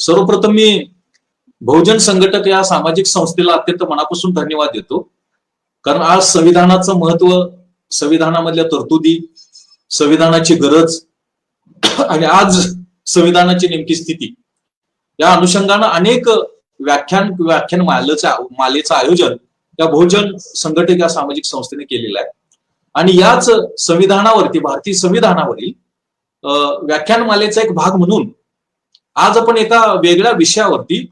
सर्वप्रथम मी बहुजन संघटक या सामाजिक संस्थेला अत्यंत मनापासून धन्यवाद देतो. कारण आज संविधानाचं महत्व, संविधानामधल्या तरतुदी, संविधानाची गरज आणि आज संविधानाची नेमकी स्थिती या अनुषंगानं अनेक व्याख्यान मालेचं आयोजन या बहुजन संघटक या सामाजिक संस्थेने केलेलं आहे. आणि याच संविधानावरती, भारतीय संविधानावरील व्याख्यानमालेचा एक भाग म्हणून आज आपण एका वेगळ्या विषयावरती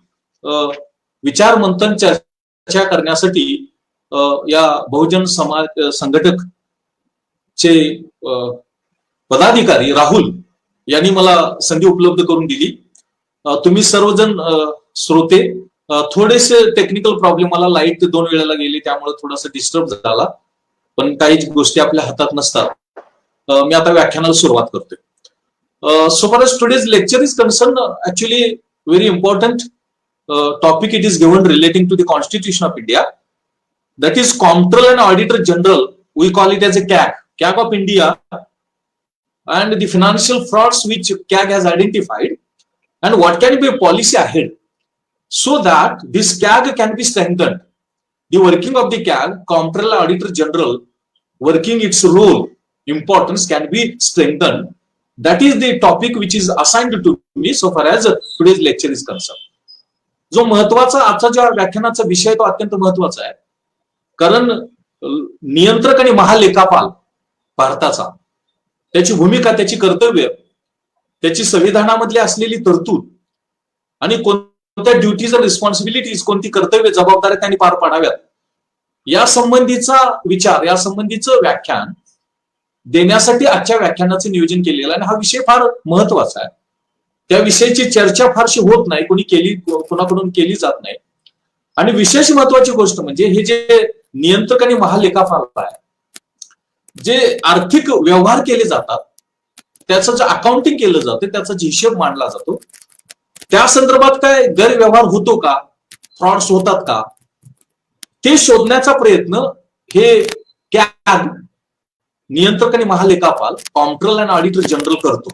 विचार मंथन चर्चा करण्यासाठी या बहुजन समाज संघटक चे पदाधिकारी राहुल यांनी मला संधी उपलब्ध करून दिली. तुम्ही सर्वजण श्रोते, थोडेसे टेक्निकल प्रॉब्लेम, मला लाईट 2 वेळेला गेली त्यामुळे थोडासा डिस्टर्ब झाला, पण काही गोष्टी आपल्या हातात नसतात. मी आता व्याख्यानाला सुरुवात करतोय. So far as today's lecture is concerned, actually very important topic it is given relating to the Constitution of India, that is Comptroller and Auditor General, we call it as a CAG of India, and the financial frauds which CAG has identified and what can be a policy ahead so that this CAG can be strengthened. The working of the CAG, Comptroller and Auditor General, working its role, importance can be strengthened. That is the topic which is assigned to me so far as today's lecture is concerned. जो महत्वाचा आजचा ज्या व्याख्यानाचा विषय तो अत्यंत महत्वाचा आहे, कारण नियंत्रक आणि महालेखापाल भारताचा, त्याची भूमिका, त्याची कर्तव्य, त्याची संविधानामधली असलेली तरतूद आणि कोणत्या ड्युटीज आणि रिस्पॉन्सिबिलिटीज, कोणती कर्तव्य जबाबदाऱ्या त्यांनी पार पाडाव्यात या संबंधीचा विचार, या संबंधीचं व्याख्यान देण्यासाठी आजच्या व्याख्यानाचं नियोजन केलेलं आहे. आणि हा विषय फार महत्वाचा आहे. त्या विषयाची चर्चा फारशी होत नाही, कोणाकडून केली जात नाही. आणि विशेष महत्वाची गोष्ट म्हणजे हे जे नियंत्रक आणि महालेखापाल आहे, जे आर्थिक व्यवहार केले जातात, त्याचं जे अकाउंटिंग केलं जातं, त्याचा जे हिशोब मांडला जातो, त्या संदर्भात काय गैरव्यवहार होतो का, फ्रॉड्स होतात का, ते शोधण्याचा प्रयत्न हे कॅग, नियंत्रक आणि महालेखापाल, कॉम्प्ट्रोलर अँड ऑडिटर जनरल करतो.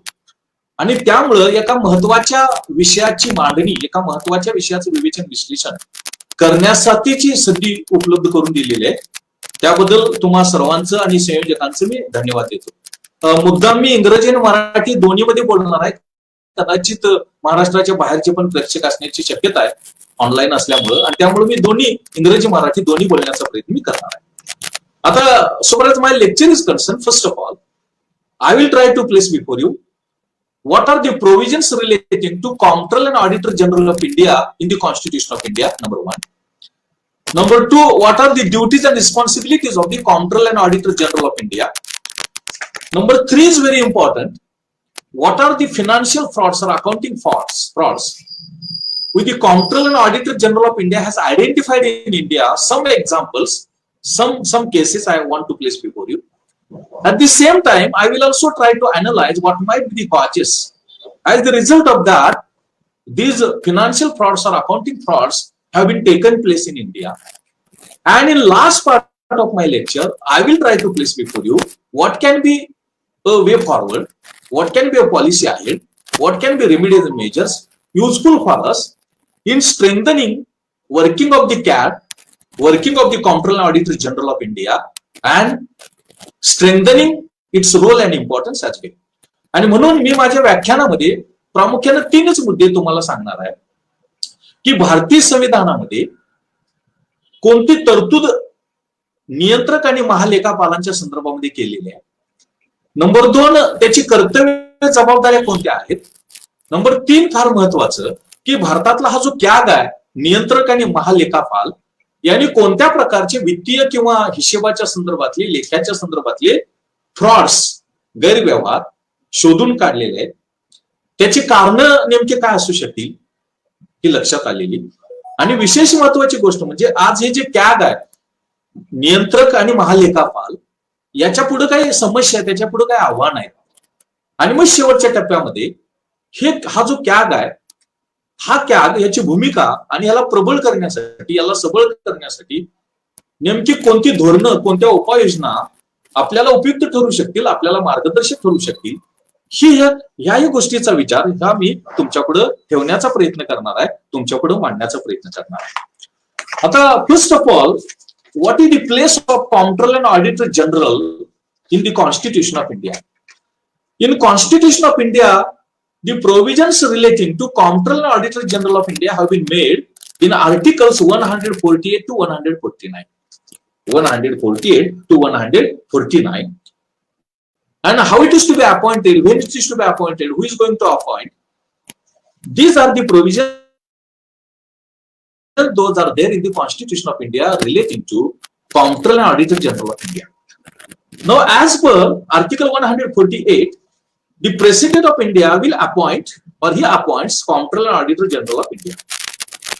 आणि त्यामुळं एका महत्वाच्या विषयाची मांडणी, एका महत्वाच्या विषयाचं विवेचन, विश्लेषण करण्यासाठीची संधी उपलब्ध करून दिलेली आहे. त्याबद्दल तुम्हा सर्वांचं आणि संयोजकांचं मी धन्यवाद देतो. मुद्दाम मी इंग्रजी आणि मराठी दोन्हीमध्ये बोलणार आहे. कदाचित महाराष्ट्राच्या बाहेरचे पण प्रेक्षक असण्याची शक्यता आहे ऑनलाईन असल्यामुळं, आणि त्यामुळे मी दोन्ही इंग्रजी मराठी दोन्ही बोलण्याचा प्रयत्न मी करणार आहे. आता so far as my lecture is concerned, first of all, I will try to place before you what are the provisions relating to Comptroller and Auditor General of India in the Constitution of India, number 1. Number 2, what are the duties and responsibilities of the Comptroller and Auditor General of India. Number 3 is very important. What are the financial frauds or accounting frauds which the Comptroller and Auditor General of India has identified in India? Some examples, some cases I want to place before you. At the same time, I will also try to analyze what might be the causes. As the result of that, these financial frauds or accounting frauds have been taken place in India. And in last part of my lecture, I will try to place before you what can be a way forward, what can be a policy ahead, what can be remedial measures useful for us in strengthening working of the CAG, working of the Comptroller and Auditor General of India, and strengthening its role and importance as well. आणि म्हणून मी माझ्या व्याख्यानामध्ये प्रामुख्याने 3च मुद्दे तुम्हाला सांगणार आहे की भारतीय संविधानामध्ये कोणती तरतूद नियंत्रक आणि महालेखापालांच्या संदर्भामध्ये केलेली आहे. नंबर 2, त्याची कर्तव्य जबाबदाऱ्या कोणत्या आहेत. नंबर 3, फार महत्वाचं, की भारतातला हा जो कॅग आहे, नियंत्रक आणि महालेखापाल, यांनी कोणत्या प्रकारचे वित्तीय किंवा हिशेबाच्या संदर्भातले, लेख्याच्या संदर्भातले फ्रॉड्स, गैरव्यवहार शोधून काढलेले आहेत. त्याची कारण नेमके काय असू शकतील ही लक्षात आलेली. आणि विशेष महत्वाची गोष्ट म्हणजे आज हे जे कॅग आहे, नियंत्रक आणि महालेखापाल, याच्या पुढे काही समस्या आहे, त्याच्या पुढे काही आव्हान आहे. आणि मग शेवटच्या टप्प्यामध्ये हा जो कॅग आहे, हा कॅग, याची भूमिका आणि याला प्रबळ करण्यासाठी, याला सबळ करण्यासाठी नेमकी कोणती धोरणं, कोणत्या उपाययोजना आपल्याला उपयुक्त ठरू शकतील, आपल्याला मार्गदर्शक ठरू शकतील, ह्याही गोष्टीचा विचार ह्या मी तुमच्याकडे ठेवण्याचा प्रयत्न करणार आहे, तुमच्याकडे मांडण्याचा प्रयत्न करणार आहे. आता first of all, what is the place of Comptroller and Auditor General in the Constitution of India? In Constitution of India, the provisions relating to Comptroller and Auditor General of India have been made in Articles 148 to 149. 148 to 149. And how it is to be appointed, when it is to be appointed, who is going to appoint. These are the provisions. Those are there in the Constitution of India relating to Comptroller and Auditor General of India. Now, as per Article 148, the President of India will appoint, or he appoints, Comptroller and Auditor General of India.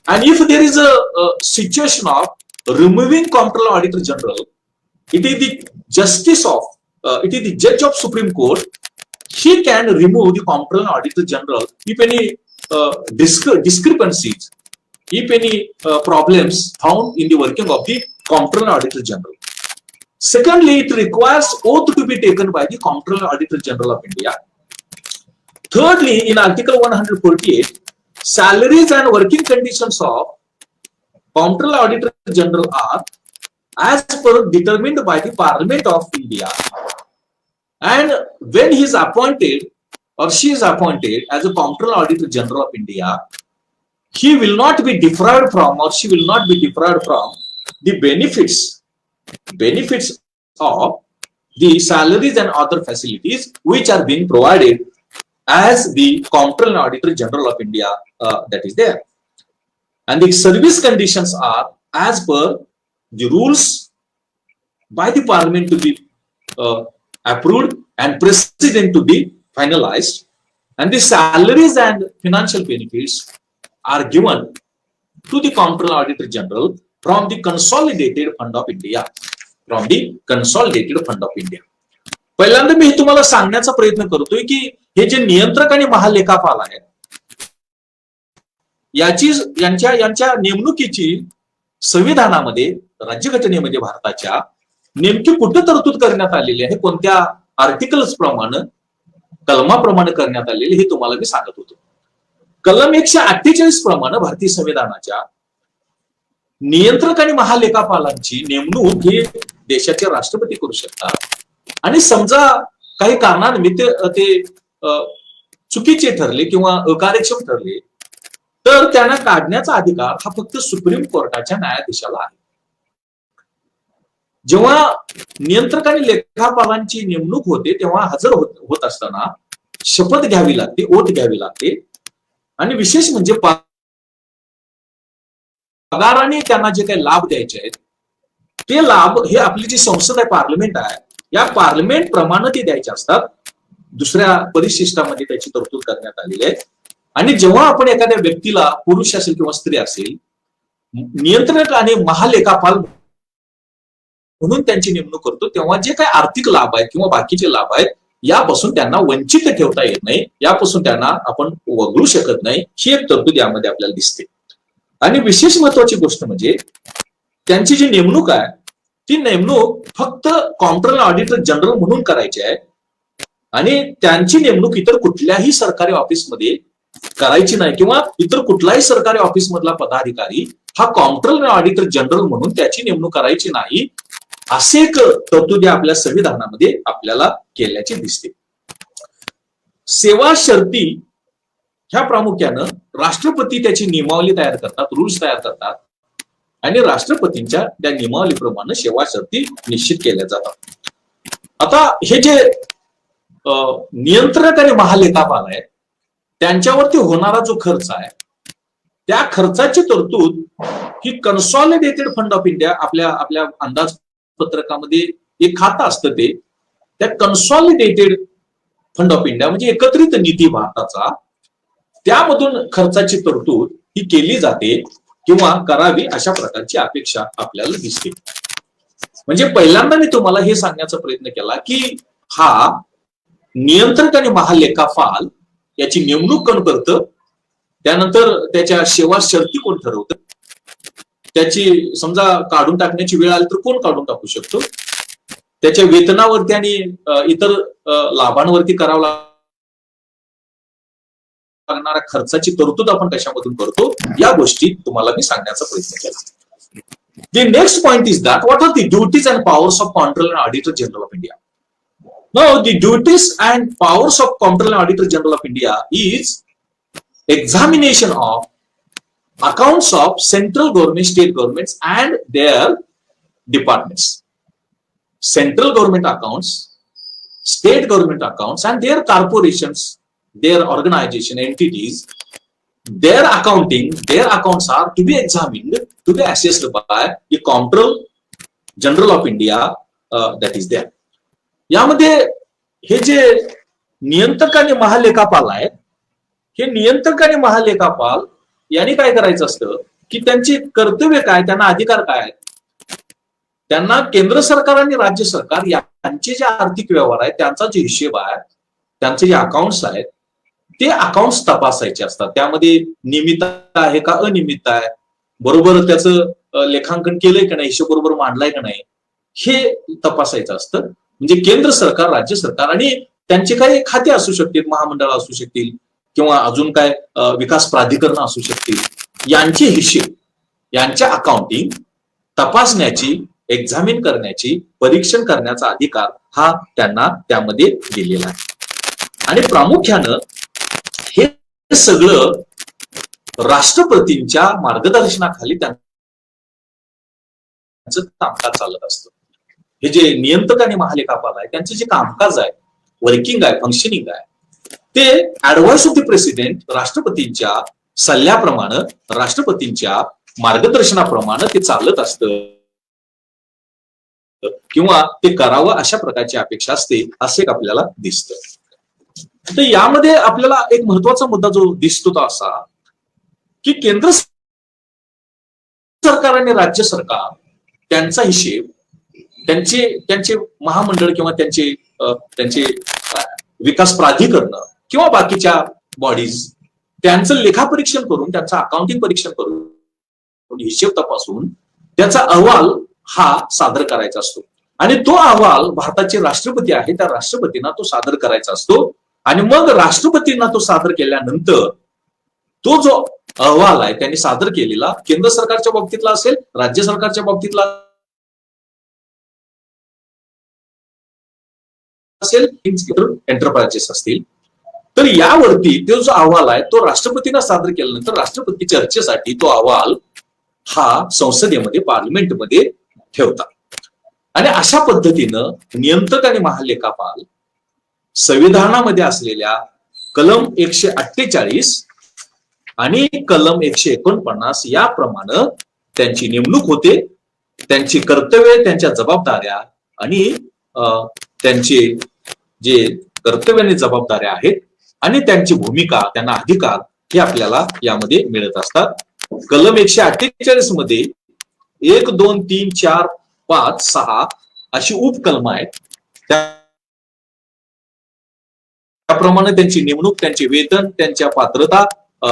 And if there is a situation of removing Comptroller and Auditor General, it is the justice of, it is the judge of Supreme Court. He can remove the Comptroller and Auditor General if any discrepancies, if any problems found in the working of the Comptroller and Auditor General. Secondly, it requires oath to be taken by the Comptroller and Auditor General of India. Thirdly, in Article 148, salaries and working conditions of Comptroller and Auditor General are as per determined by the Parliament of India. And when he is appointed or she is appointed as a Comptroller and Auditor General of India, he will not be deprived from, or she will not be deprived from, the benefits of the salaries and other facilities which are being provided as the Comptroller and Auditor General of India that is there. And the service conditions are as per the rules by the Parliament to be approved and President to be finalized. And the salaries and financial benefits are given to the Comptroller and Auditor General from the Consolidated Fund of India. From the Consolidated Fund of India. पहिल्यांदा मी तुम्हाला सांगण्याचा प्रयत्न करतोय की हे जे नियंत्रक आणि महालेखापाल आहेत, यांच्या नेमणुकीची संविधानामध्ये, राज्यघटनेमध्ये भारताच्या नेमकी कुठे तरतूद करण्यात आलेली आहे, कोणत्या आर्टिकल्स प्रमाणे, कलमाप्रमाणे करण्यात आलेली हे तुम्हाला मी सांगत होतो. कलम 148 प्रमाणे भारतीय संविधानाच्या नियंत्रक आणि महालेखापालांची नेमणूक हे देशाचे राष्ट्रपती करू शकतात. आणि समजा काही कारणानिमित्त ते चुकीचे ठरले किंवा अकार्यक्षम ठरले तर त्यांना काढण्याचा अधिकार हा फक्त सुप्रीम कोर्टाच्या न्यायाधीशाला आहे. जेव्हा नियंत्रक आणि लेखापालांची नेमणूक होते तेव्हा हजर होत असताना शपथ घ्यावी लागते, ओथ घ्यावी लागते. आणि विशेष म्हणजे पगाराने त्यांना जे काही लाभ द्यायचे आहेत ते लाभ हे आपली जी संसद आहे, पार्लमेंट आहे, या पार्लमेंट प्रमाणे ते द्यायचे असतात. दुसऱ्या परिशिष्टामध्ये त्याची तरतूद करण्यात आलेली आहे. आणि जेव्हा आपण एखाद्या व्यक्तीला, पुरुष असेल किंवा स्त्री असेल, नियंत्रक आणि महालेखापाल म्हणून त्यांची नेमणूक करतो तेव्हा जे काही आर्थिक लाभ आहेत किंवा बाकीचे लाभ आहेत यापासून त्यांना वंचित ठेवता येत नाही, यापासून त्यांना आपण वगळू शकत नाही, ही एक तरतूद यामध्ये आपल्याला दिसते. आणि विशेष महत्वाची गोष्ट म्हणजे त्यांची जी नेमणूक आहे ती नेमणूक फक्त कॉम्प्ट्रोलर ऑडिटर जनरल म्हणून करायची आहे आणि त्यांची नेमणूक इतर कुठल्याही सरकारी ऑफिसमध्ये करायची नाही किंवा इतर कुठलाही सरकारी ऑफिस मधला पदाधिकारी हा कॉम्प्ट्रोलर ऑडिटर जनरल म्हणून त्याची नेमणूक करायची नाही, असे एक तरतुदी आपल्या संविधानामध्ये आपल्याला केल्याचे दिसते. सेवा शर्ती ह्या प्रामुख्यानं राष्ट्रपती त्याची नियमावली तयार करतात, रूल्स तयार करतात आणि राष्ट्रपतींच्या त्या नियमावलीप्रमाणे सेवा शर्ती निश्चित केल्या जातात. आता हे जे नियंत्रक आणि महालेखापाल आहेत त्यांच्यावरती होणारा जो खर्च आहे त्या खर्चाची तरतूद ही कन्सॉलिडेटेड फंड ऑफ इंडिया, आपल्या अंदाजपत्रकामध्ये एक खातं असतं ते, त्या कन्सॉलिडेटेड फंड ऑफ इंडिया म्हणजे एकत्रित निधी भारताचा, त्यामधून खर्चाची तरतूद ही केली जाते किंवा करावी अशा प्रकारची अपेक्षा आपल्याला दिसते. म्हणजे पहिल्यांदा मी तुम्हाला हे सांगण्याचा प्रयत्न केला की हा नियंत्रक आणि महालेखापाल याची नेमणूक कोण करतं, त्यानंतर त्याच्या सेवा शर्ती कोण ठरवतं, त्याची समजा काढून टाकण्याची वेळ आली तर कोण काढून टाकू शकतो, त्याच्या वेतनावरती आणि इतर लाभांवरती करावं लागणाऱ्या खर्चाची तरतूद आपण कशामधून करतो, या गोष्टी तुम्हाला मी सांगण्याचा प्रयत्न केला. The next point is that what are the duties and powers of Comptroller and Auditor General of India? Now, the duties and powers of Comptroller and Auditor General of India is examination of accounts of central government, state governments, and their departments. Central government accounts, state government accounts, and their corporations, their organization entities, their accounts are to be examined, to be assessed by the Comptroller General of India, that is there. यामध्ये हे जे नियंत्रक आणि महालेखापाल आहेत, हे नियंत्रक आणि महालेखापाल यांनी काय करायचं असतं की त्यांची कर्तव्य काय, त्यांना अधिकार काय आहेत, त्यांना केंद्र सरकार आणि राज्य सरकार यांचे जे आर्थिक व्यवहार आहेत, त्यांचा जो हिशेब आहे, त्यांचे जे अकाउंट्स आहेत, ते अकाउंट्स तपासायचे असतात. त्यामध्ये नियमित आहे का अनियमित आहे, बरोबर त्याचं लेखांकन केलंय का नाही, हिशोब बरोबर मांडलाय का नाही, हे तपासायचं असतं. म्हणजे केंद्र सरकार, राज्य सरकार आणि त्यांचे काही खाते असू शकतील, महामंडळ असू शकतील किंवा अजून काय विकास प्राधिकरण असू शकतील, यांचे हिशेब, यांच्या अकाउंटिंग तपासण्याची, एक्झामिन करण्याची, परीक्षण करण्याचा अधिकार हा त्यांना त्यामध्ये दिलेला आहे. आणि प्रामुख्यानं हे सगळं राष्ट्रपतींच्या मार्गदर्शनाखाली त्यांचं कामकाज चालत असतं. हे जे नियंत्रक आणि महालेखापाल आहे, त्यांचे जे कामकाज आहे, वर्किंग आहे, फंक्शनिंग आहे, ते ऍडव्हाइस ऑफ द प्रेसिडेंट, राष्ट्रपतींच्या सल्ल्याप्रमाणे, राष्ट्रपतींच्या मार्गदर्शनाप्रमाणे ते चालत असतं किंवा ते करावं अशा प्रकारची अपेक्षा असते, असे आपल्याला दिसतं. तर यामध्ये आपल्याला एक महत्वाचा मुद्दा जो दिसतो तो असा की केंद्र सरकार आणि राज्य सरकार त्यांचा हिशेब, त्यांचे महामंडळ किंवा त्यांचे विकास प्राधिकरण किंवा बाकीच्या बॉडीज त्यांचं लेखापरीक्षण करून, त्यांचं अकाउंटिंग परीक्षण करून, हिशेब तपासून त्याचा अहवाल हा सादर करायचा असतो. आणि तो अहवाल भारताचे राष्ट्रपती आहे, त्या राष्ट्रपतींना तो सादर करायचा असतो. आणि मग राष्ट्रपतींना तो सादर केल्यानंतर तो जो अहवाल आहे त्यांनी सादर केलेला, केंद्र सरकारच्या बाबतीतला असेल, राज्य सरकारच्या बाबतीतला असेल, एंटरप्राइजेस असतील, तर यावरती तो जो अहवाल आहे तो राष्ट्रपतींना सादर केल्यानंतर राष्ट्रपती चर्चेसाठी तो अहवाल हा संसदेमध्ये, पार्लमेंटमध्ये ठेवतात. आणि अशा पद्धतीनं नियंत्रक आणि महालेखापाल संविधानामध्ये असलेल्या कलम 148 आणि कलम 149 याप्रमाणे त्यांची नेमणूक होते. त्यांची कर्तव्य, त्यांच्या जबाबदाऱ्या आणि त्यांचे जे कर्तव्य आणि जबाबदाऱ्या आहेत आणि त्यांची भूमिका, त्यांना अधिकार हे आपल्याला यामध्ये मिळत असतात. कलम 148 मध्ये 1, 2, 3, 4, 5, 6 अशी उपकलम आहेत. त्याप्रमाणे त्यांची नेमणूक, त्यांचे वेतन, त्यांच्या पात्रता,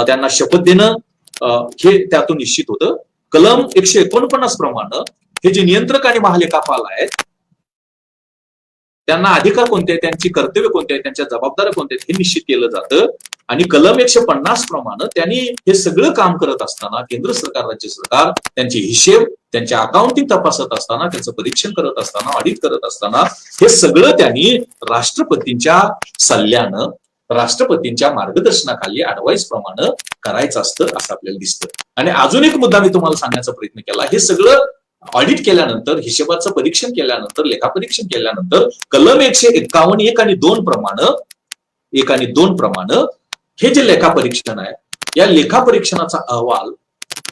त्यांना शपथ देणं हे त्यातून निश्चित होतं. कलम 149 प्रमाणे हे जे नियंत्रक आणि महालेखापाल आहेत त्यांना अधिकार कोणते, त्यांची कर्तव्य कोणते, त्यांच्या जबाबदाऱ्या कोणत्या हे निश्चित केलं जातं. आणि कलम 150 प्रमाणे त्यांनी हे सगळं काम करत असताना, केंद्र सरकार, राज्य सरकार त्यांचे हिशेब, त्यांच्या अकाउंटिंग तपासत असताना, त्याचं परीक्षण करत असताना, ऑडिट करत असताना हे सगळं त्यांनी राष्ट्रपतींच्या सल्ल्यानं, राष्ट्रपतींच्या मार्गदर्शनाखाली ऍडवाइस प्रमाणे करायचं असतं असं आपल्याला दिसतं. आणि अजून एक मुद्दा मी तुम्हाला सांगण्याचा प्रयत्न केला, हे सगळं ऑडिट केल्यानंतर, हिशेबाचं परीक्षण केल्यानंतर, लेखापरीक्षण केल्यानंतर कलम 151 1 आणि 2 प्रमाणे हे जे लेखापरीक्षण आहे, या लेखापरीक्षणाचा अहवाल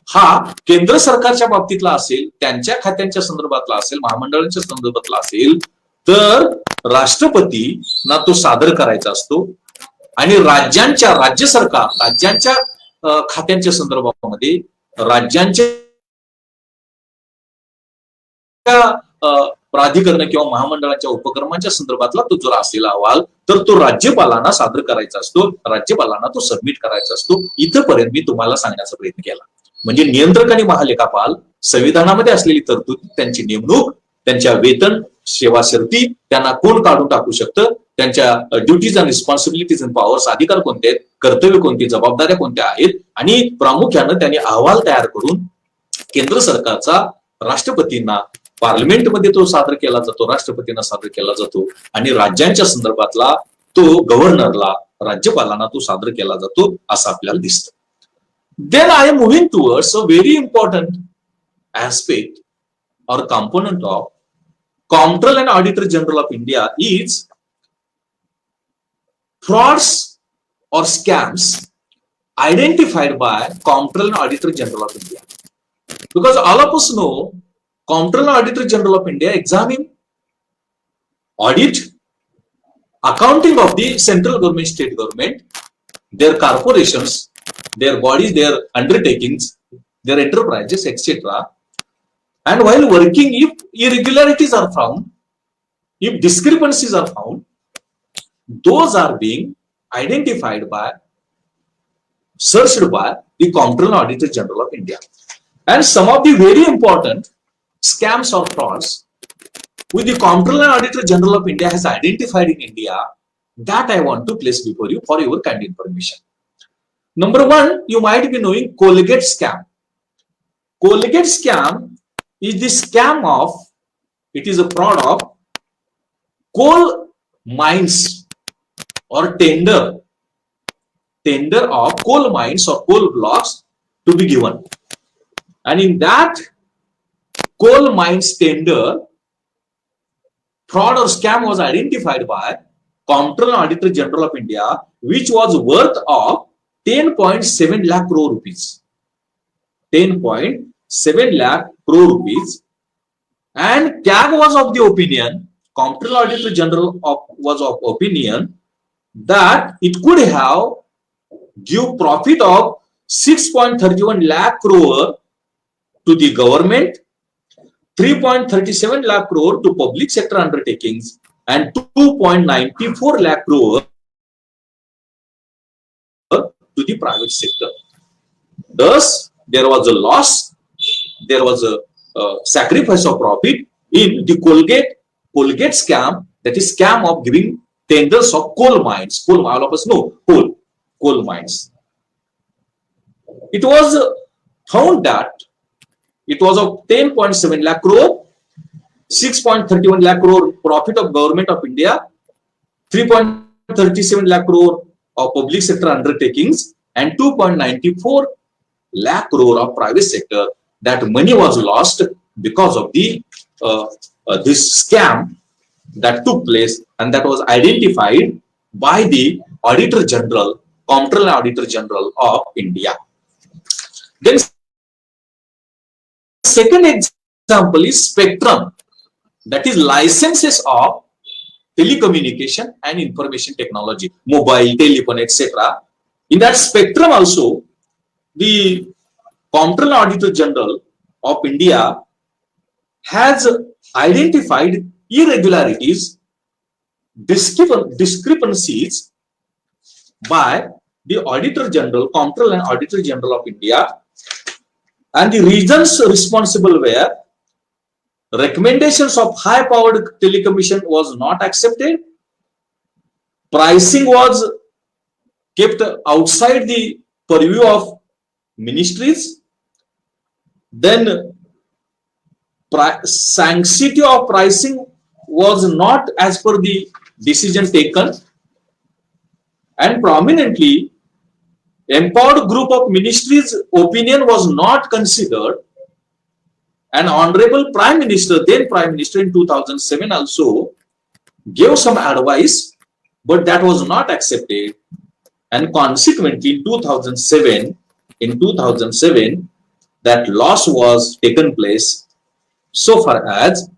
हा केंद्र सरकारच्या बाबतीतला असेल, त्यांच्या खात्यांच्या संदर्भातला असेल, महामंडळांच्या संदर्भातला असेल, तर राष्ट्रपतींना तो सादर करायचा असतो. आणि राज्यांच्या खात्यांच्या संदर्भामध्ये राज्यांच्या प्राधिकरण किंवा महामंडळाच्या उपक्रमांच्या संदर्भातला तो जर असलेला अहवाल तर तो राज्यपालांना सादर करायचा असतो, राज्यपालांना तो सबमिट करायचा असतो. इथपर्यंत मी तुम्हाला सांगण्याचा प्रयत्न केला. म्हणजे नियंत्रक आणि महालेखापाल संविधानामध्ये असलेली तरतूद, त्यांची नेमणूक, त्यांच्या वेतन, सेवा शर्ती, त्यांना कोण काढून टाकू शकतं, त्यांच्या duties and responsibilities and powers, अधिकार कोणते आहेत, कर्तव्य कोणती, जबाबदाऱ्या कोणत्या आहेत, आणि प्रामुख्यानं त्यांनी अहवाल तयार करून केंद्र सरकारचा राष्ट्रपतींना, पार्लमेंटमध्ये तो सादर केला जातो, राष्ट्रपतींना सादर केला जातो, आणि राज्यांच्या संदर्भातला तो गव्हर्नरला, राज्यपालांना तो सादर केला जातो असं आपल्याला दिसतं. Then I am moving towards a very important aspect or component of Comptroller and Auditor General of India is frauds or scams identified by Comptroller and Auditor General of India. Because all of us know Comptroller and Auditor General of India examine, audit, accounting of the central government, state government, their corporations, their bodies, their undertakings, their enterprises, etc. And while working, if irregularities are found, if discrepancies are found, those are being identified by, searched by the Comptroller and Auditor General of India. And some of the very important scams or frauds which the Comptroller and Auditor General of India has identified in India, that I want to place before you for your kind information. Number one, you might be knowing Colgate scam. Colgate scam is the scam of, it is a fraud of coal mines or tender of coal mines or coal blocks to be given. And in that coal mines tender, fraud or scam was identified by Comptroller and Auditor General of India, which was worth of 10.7 lakh crore rupees. 10.7 lakh crore rupees. And CAG was of the opinion, Comptroller Auditor General was of opinion, that it could have give profit of 6.31 lakh crore to the government, 3.37 lakh crore to public sector undertakings, and 2.94 lakh crore to the private sector. Thus, there was a loss, there was a sacrifice of profit in the Colgate scam, that is scam of giving tenders of coal mines. Coal, all of us know coal mines. It was found that it was of 10.7 lakh crore, 6.31 lakh crore profit of government of India, 3.37 lakh crore of public sector undertakings, and 2.94 lakh crore of private sector. That money was lost because of the this scam that took place, and that was identified by the Auditor General, Comptroller and Auditor General of India. Then second example is spectrum, that is licenses of telecommunication and information technology, mobile, telephone, etc. In that spectrum also, the Comptroller and Auditor General of India has identified irregularities, discrepancies by the Auditor General, Comptroller and Auditor General of India, and the regions responsible were recommendations of high-powered telecommunication was not accepted, pricing was kept outside the purview of ministries, then sanctity of pricing was not as per the decision taken, and prominently empowered group of ministries opinion was not considered, and Honorable Prime Minister, then Prime Minister in 2007 also gave some advice, but that was not accepted, and consequently in 2007 that loss was taken place so far as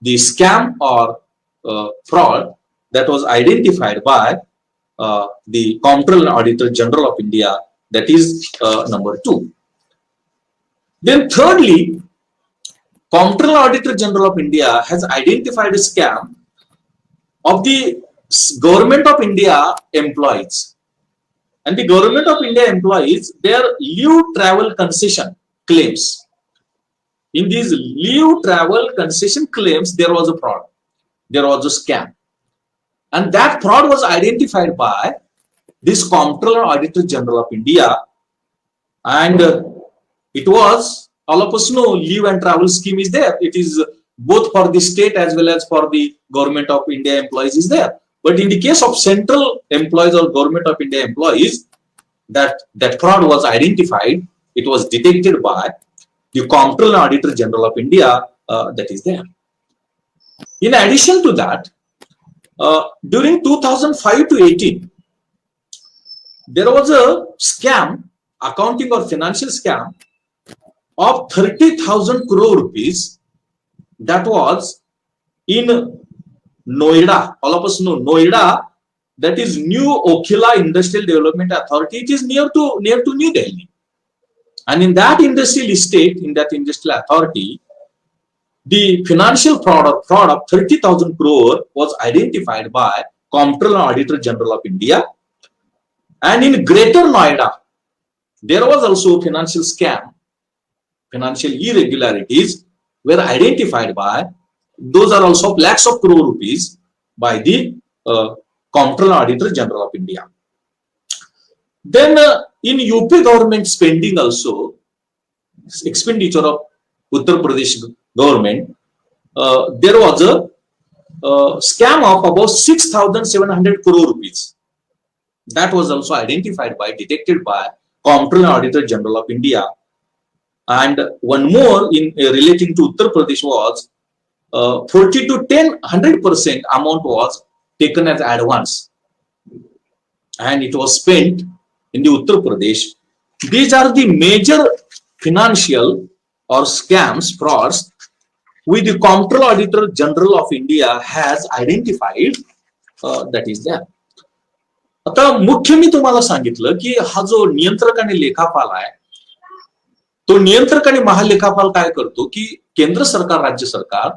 the scam or fraud that was identified by the Comptroller and Auditor General of India, that is number 2. Then thirdly, Comptroller and Auditor General of India has identified a scam of the Government of India employees. And the Government of India employees, their leave travel concession claims. In these leave travel concession claims, there was a fraud, there was a scam. And that fraud was identified by this Comptroller Auditor General of India. And it was, all of us know, leave and travel scheme is there. It is both for the state as well as for the government of India employees is there. But in the case of central employees or government of India employees, that fraud was identified. It was detected by the Comptroller Auditor General of India that is there. In addition to that, during 2005 to 18, there was a scam, accounting or financial scam of 30,000 crore rupees that was in Noida. All of us know Noida, that is New Okhila Industrial Development Authority. It is near to New Delhi. And in that industrial estate, in that industrial authority, the financial fraud of 30,000 crore was identified by Comptroller Auditor General of India. And in Greater Noida, there was also financial scam, financial irregularities were identified by, those are also lakhs of crore rupees by the Comptroller Auditor General of India. Then in UP government spending also, expenditure of Uttar Pradesh government, there was a scam of about 6,700 crore rupees. That was also identified by, detected by Comptroller Auditor General of India. And one more in relating to Uttar Pradesh was 40 to 100% amount was taken as advance, and it was spent in the Uttar Pradesh. These are the major financial or scams, frauds, which the Comptroller Auditor General of India has identified. That is there. आता मुख्य मी तुम्हाला सांगितलं की हा जो नियंत्रक आणि लेखापाल आहे, तो नियंत्रक आणि महालेखापाल काय करतो की केंद्र सरकार, राज्य सरकार,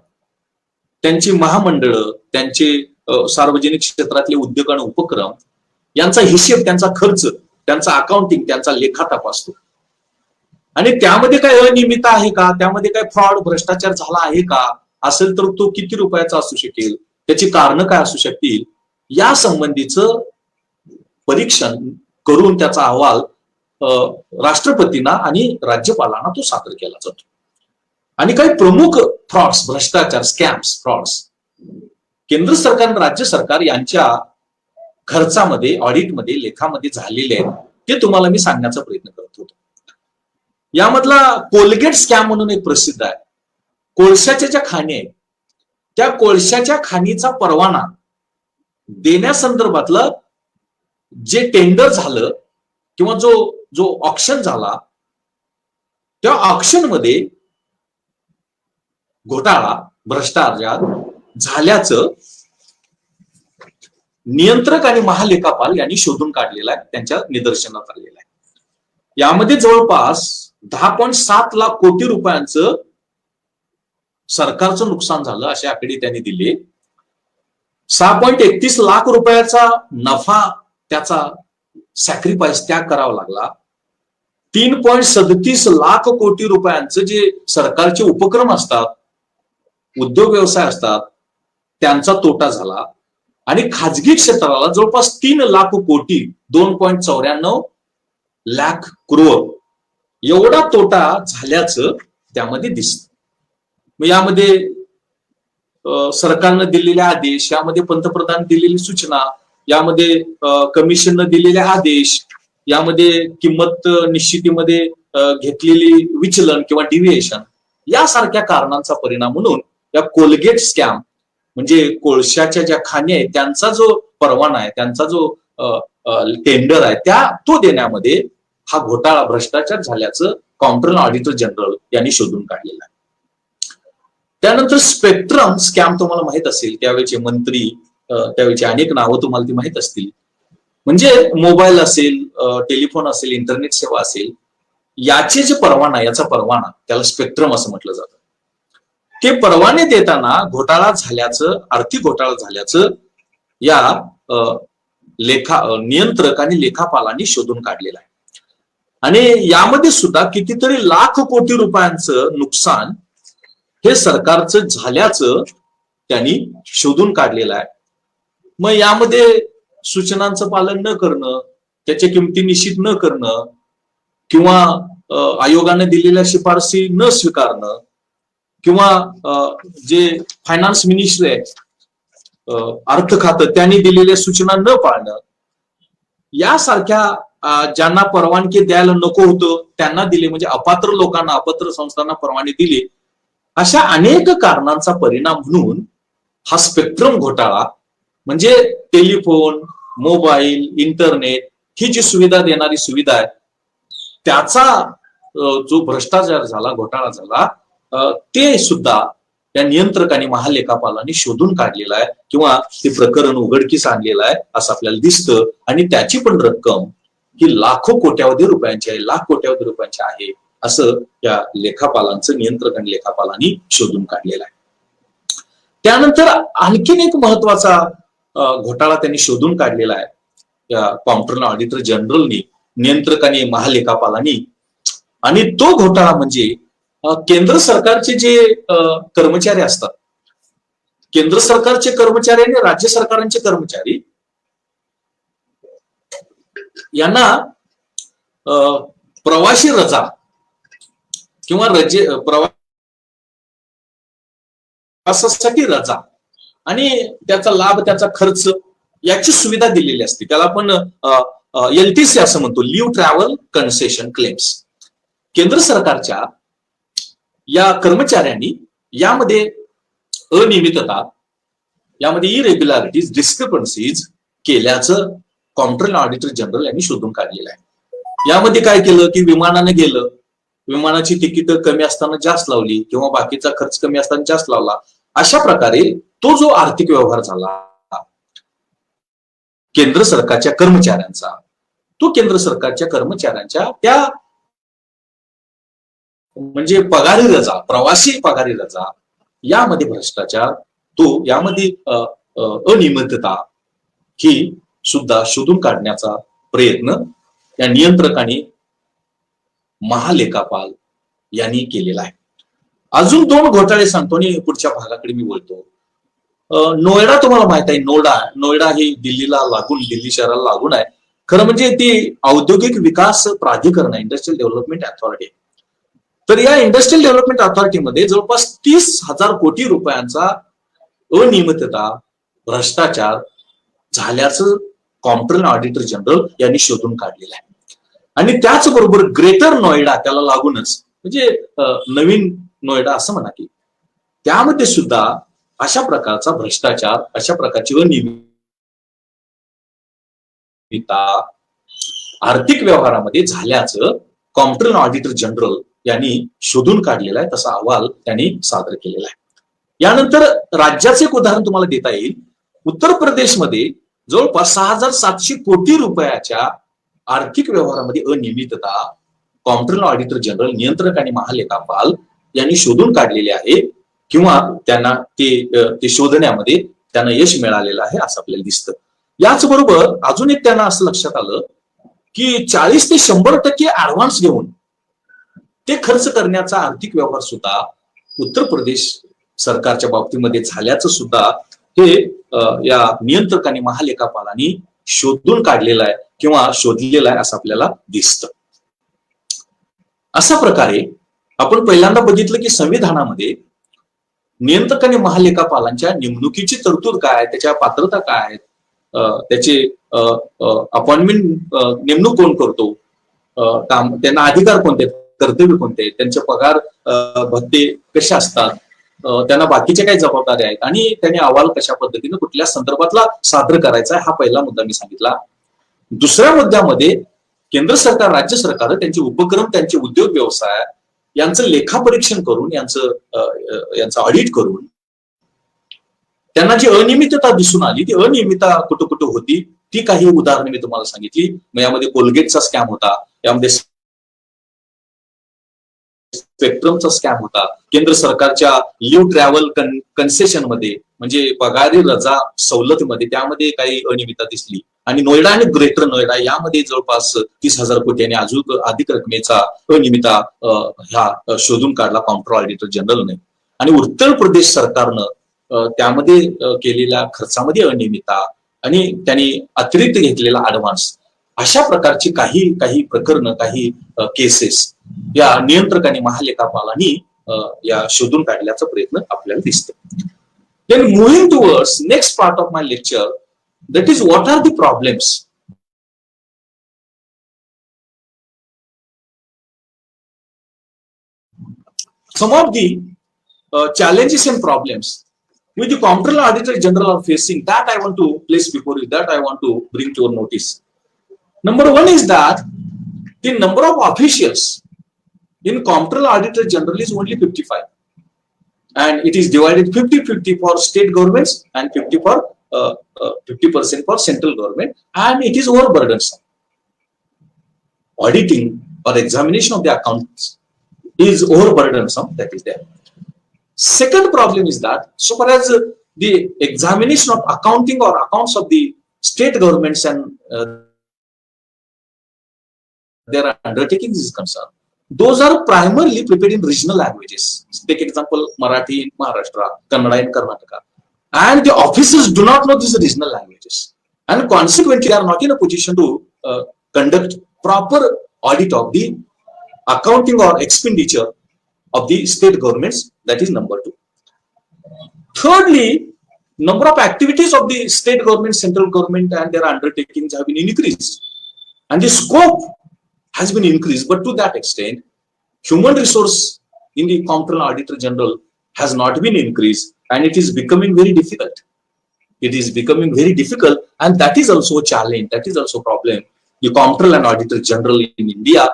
त्यांची महामंडळ, त्यांचे सार्वजनिक क्षेत्रातले उद्योग आणि उपक्रम यांचा हिशेब, त्यांचा खर्च, त्यांचा अकाउंटिंग, त्यांचा लेखा तपासतो. आणि त्यामध्ये काय अनियमितता आहे का, त्यामध्ये काय फ्रॉड, भ्रष्टाचार झाला आहे का, असेल तर तो किती रुपयाचा असू शकेल, त्याची कारण काय असू शकतील, या संबंधीचं परीक्षण करून त्याचा अहवाल राष्ट्रपतींना आणि राज्यपालांना तो सादर केला जातो. आणि काही प्रमुख फ्रॉड्स, भ्रष्टाचार, स्कॅम्स, फ्रॉड्स केंद्र सरकार आणि राज्य सरकार यांच्या खर्चामध्ये, ऑडिटमध्ये, लेखामध्ये झालेले आहेत, ते तुम्हाला मी सांगण्याचा प्रयत्न करत होतो. यामधला कोलगेट स्कॅम म्हणून एक प्रसिद्ध आहे. कोळशाच्या ज्या खाणी आहेत, त्या कोळशाच्या खाणीचा परवाना देण्यासंदर्भातलं जे टेंडर झालं किंवा जो ऑक्शन झाला, त्या ऑक्शन मध्ये घोटाळा, भ्रष्टाचार झाल्याचं नियंत्रक आणि महालेखापाल यांनी शोधून काढलेला आहे, त्यांच्या निदर्शनात आलेलं आहे. यामध्ये जवळपास 10.7 लाख कोटी रुपयांचं सरकारचं नुकसान झालं असे आकडे त्यांनी दिले. 6.31 लाख रुपयाचा नफा, त्याचा सॅक्रिफाईस, त्याग करावा लागला. 3.37 लाख कोटी रुपयांचं जे सरकारचे उपक्रम असतात, उद्योग व्यवसाय असतात, त्यांचा तोटा झाला. आणि खाजगी क्षेत्राला जवळपास 3 लाख कोटी, 2.94 लाख करोड एवढा तोटा झाल्याचं त्यामध्ये दिसतं. मग यामध्ये सरकारनं दिलेले आदेश, यामध्ये पंतप्रधान दिलेली सूचना, यामध्ये कमिशननं दिलेले आदेश, यामध्ये किंमत निश्चितीमध्ये घेतलेली विचलन किंवा डिव्हिएशन, यासारख्या कारणांचा परिणाम म्हणून या कोलगेट स्कॅम, म्हणजे कोळशाच्या ज्या खाणी आहेत त्यांचा जो परवाना आहे, त्यांचा जो टेंडर आहे, तो देण्यामध्ये हा घोटाळा, भ्रष्टाचार झाल्याचं कॉम्प्ट्रोलर ऑडिटर जनरल यांनी शोधून काढलेलं आहे. त्यानंतर स्पेक्ट्रम स्कॅम तुम्हाला माहित असेल, त्यावेळेचे मंत्री, त्यावेळेची अनेक नावं तुम्हाला ती माहित असतील. म्हणजे मोबाईल असेल, टेलिफोन असेल, इंटरनेट सेवा असेल, याचे जे परवाना, याचा परवाना, त्याला स्पेक्ट्रम असं म्हटलं जातं. ते परवाने देताना घोटाळा झाल्याचं, आर्थिक घोटाळा झाल्याचं या नियंत्रक आणि लेखापालांनी शोधून काढलेलं आहे. आणि यामध्ये सुद्धा कितीतरी लाख कोटी रुपयांचं नुकसान हे सरकारचं झाल्याचं त्यांनी शोधून काढलेलं आहे. मग यामध्ये सूचनांचं पालन न करणं, त्याच्या किमती निश्चित न करणं किंवा आयोगाने दिलेल्या शिफारसी न स्वीकारणं किंवा जे फायनान्स मिनिस्ट्री आहे अर्थ खातं त्यांनी दिलेल्या सूचना न पाळणं, यासारख्या ज्यांना परवानगी द्यायला नको होतं त्यांना दिले, म्हणजे अपात्र लोकांना, अपात्र संस्थांना परवानगी दिली, अशा अनेक कारणांचा परिणाम म्हणून हा स्पेक्ट्रम घोटाळा, म्हणजे टेलिफोन, मोबाईल, इंटरनेट ही जी सुविधा देणारी सुविधा आहे त्याचा जो भ्रष्टाचार झाला, घोटाळा झाला, ते सुद्धा या नियंत्रकांनी, महालेखापालांनी शोधून काढलेलं आहे किंवा ते प्रकरण उघडकीस आणलेलं आहे असं आपल्याला दिसतं. आणि त्याची पण रक्कम ही लाखो कोट्यावधी रुपयांची आहे, लाख कोट्यावधी रुपयांची आहे असं या लेखापालांचं, नियंत्रक आणि लेखापालांनी शोधून काढलेलं आहे. त्यानंतर आणखीन एक महत्वाचा घोटाळा त्यांनी शोधून काढलेला आहे या कॉम्प्ट्रोलर ऑडिटर जनरलनी, नियंत्रक आणि महालेखापालांनी, आणि तो घोटाळा म्हणजे केंद्र सरकारचे जे कर्मचारी असतात, केंद्र सरकारचे कर्मचारी आणि राज्य सरकारांचे कर्मचारी यांना प्रवासी रजा किंवा प्रवासासाठी रजा आणि त्याचा लाभ, त्याचा खर्च याची सुविधा दिलेली असते. त्याला आपण LTC असं म्हणतो, लिव्ह ट्रॅव्हल कन्सेशन क्लेम्स. केंद्र सरकारच्या या कर्मचाऱ्यांनी यामध्ये अनियमितता, यामध्ये इरेग्युलॅरिटीज, डिस्क्रिपन्सीज केल्याचं कॉम्प्ट्रोलर ऑडिटर जनरल यांनी शोधून काढलेलं आहे. यामध्ये काय केलं की विमानाने गेलं, विमानाची तिकीट कमी असताना जास्त लावली किंवा बाकीचा खर्च कमी असताना जास्त लावला. अशा प्रकारे तो जो आर्थिक व्यवहार झाला केंद्र सरकारच्या कर्मचाऱ्यांचा, तो केंद्र सरकारच्या कर्मचाऱ्यांच्या त्या म्हणजे पगारी रजा, प्रवासी पगारी रजा, यामध्ये भ्रष्टाचार, तो यामध्ये अनियमितता ही सुद्धा शोधून काढण्याचा प्रयत्न या नियंत्रकांनी, महालेखापाल यांनी केलेला आहे. अजून 2 घोटाळे सांगतो आणि पुढच्या भागाकडे मी बोलतो. नोएडा तुम्हाला माहित आहे, नोएडा ही दिल्लीला लागून, दिल्ली शहराला लागून आहे. खरं म्हणजे ती औद्योगिक विकास प्राधिकरण आहे, इंडस्ट्रियल डेव्हलपमेंट अथॉरिटी. तर या इंडस्ट्रियल डेव्हलपमेंट अथॉरिटीमध्ये जवळपास 30,000 कोटी रुपयांचा अनियमितता, भ्रष्टाचार झाल्याचं कॉम्प्ट्रोलर ऑडिटर जनरल यांनी शोधून काढलेलं आहे. आणि त्याचबरोबर ग्रेटर नोएडा, त्याला लागूनच म्हणजे नवीन नोएडा असं म्हणा की त्यामध्ये सुद्धा अशा प्रकारचा भ्रष्टाचार, अशा प्रकारची अनियमितता आर्थिक व्यवहारामध्ये झाल्याचं कॉम्प्ट्रोलर ऑडिटर जनरल यांनी शोधून काढलेला आहे, तसा अहवाल त्यांनी सादर केलेला आहे. यानंतर राज्याचे एक उदाहरण तुम्हाला देता येईल. उत्तर प्रदेशमध्ये जवळपास 6,700 कोटी रुपयाच्या आर्थिक व्यवहारामध्ये अनियमितता कॉम्प्ट्रोलर ऑडिटर जनरल, नियंत्रक आणि महालेखापाल यांनी शोधून काढलेले आहे किंवा त्यांना ते शोधण्यामध्ये त्यांना यश मिळालेलं आहे असं आपल्याला दिसतं. याचबरोबर अजून एक त्यांना असं लक्षात आलं की 40 ते 100% ऍडव्हान्स घेऊन ते खर्च करण्याचा आर्थिक व्यवहार सुद्धा उत्तर प्रदेश सरकारच्या बाबतीमध्ये झाल्याचं सुद्धा हे या नियंत्रक आणि महालेखापालांनी शोधून काढलेलं आहे किंवा शोधलेलं आहे असं आपल्याला दिसतं. अशा प्रकारे आपण पहिल्यांदा बघितलं की संविधानामध्ये नियंत्रक आणि महालेखापालांच्या नेमणुकीची तरतूद काय आहे, त्याच्या पात्रता काय आहेत, त्याचे अपॉइंटमेंट, नेमणूक कोण करतो, त्यांना अधिकार कोणते, कर्तव्य कोणते, त्यांचे पगार भत्ते कसे असतात, त्यांना बाकीच्या काही जबाबदाऱ्या आहेत आणि त्यांनी अहवाल कशा पद्धतीने कुठल्या संदर्भातला सादर करायचा आहे, हा पहिला मुद्दा मी सांगितला. दुसऱ्या मुद्द्यामध्ये केंद्र सरकार, राज्य सरकार त्यांचे उपक्रम, त्यांचे उद्योग व्यवसाय यांचं लेखापरीक्षण करून, यांचं ऑडिट करून त्यांना जी अनियमितता दिसून आली, ती अनियमितता कुठं कुठं होती ती काही उदाहरणं मी तुम्हाला सांगितली. मग यामध्ये कोलगेटचा स्कॅम होता, यामध्ये स्पेक्ट्रमचा स्कॅम होता, केंद्र सरकारच्या लिव्ह ट्रॅव्हल कन्सेशन मध्ये म्हणजे पगारी रजा सवलतीमध्ये त्यामध्ये काही अनियमितता दिसली. आणि नोएडा आणि ग्रेटर नोएडा यामध्ये जवळपास 30,000 कोटी आणि अजून अधिक रकमेचा अनियमितता ह्या शोधून काढला कॉम्प्ट्रोलर ऑडिटर जनरलने. आणि उत्तर प्रदेश सरकारनं त्यामध्ये केलेल्या खर्चामध्ये अनियमितता, आणि त्यांनी अतिरिक्त घेतलेला ऍडव्हान्स, अशा प्रकारची काही प्रकरणं, काही केसेस या नियंत्रकांनी, महालेखापालांनी या शोधून काढण्याचा प्रयत्न आपल्याला दिसतो. Then moving towards next part of my lecture, that is what are the problems. Some of the challenges and problems which the Comptroller Auditor General are facing, that I want to place before you, that I want to bring to your notice. Number one is that the number of officials in Comptroller Auditor General is only 55, and it is divided 50-50 for state governments and 50% for central government, and it is overburdensome. Auditing or examination of the accounts is overburdensome, that is there. Second problem is that so far as the examination of accounting or accounts of the state governments and their undertakings is concerned, those are primarily prepared in regional languages. Take example, Marathi in Maharashtra, Kannada in Karnataka, and the officers do not know these regional languages, and consequently are not in a position to conduct proper audit of the accounting or expenditure of the state governments. That is number two. Thirdly, number of activities of the state government, central government and their undertakings have been increased, and the scope has been increased, but to that extent human resource in the Comptroller Auditor General has not been increased, and it is becoming very difficult. It is becoming very difficult, and that is also a challenge, that is also a problem the Comptroller and Auditor General in India,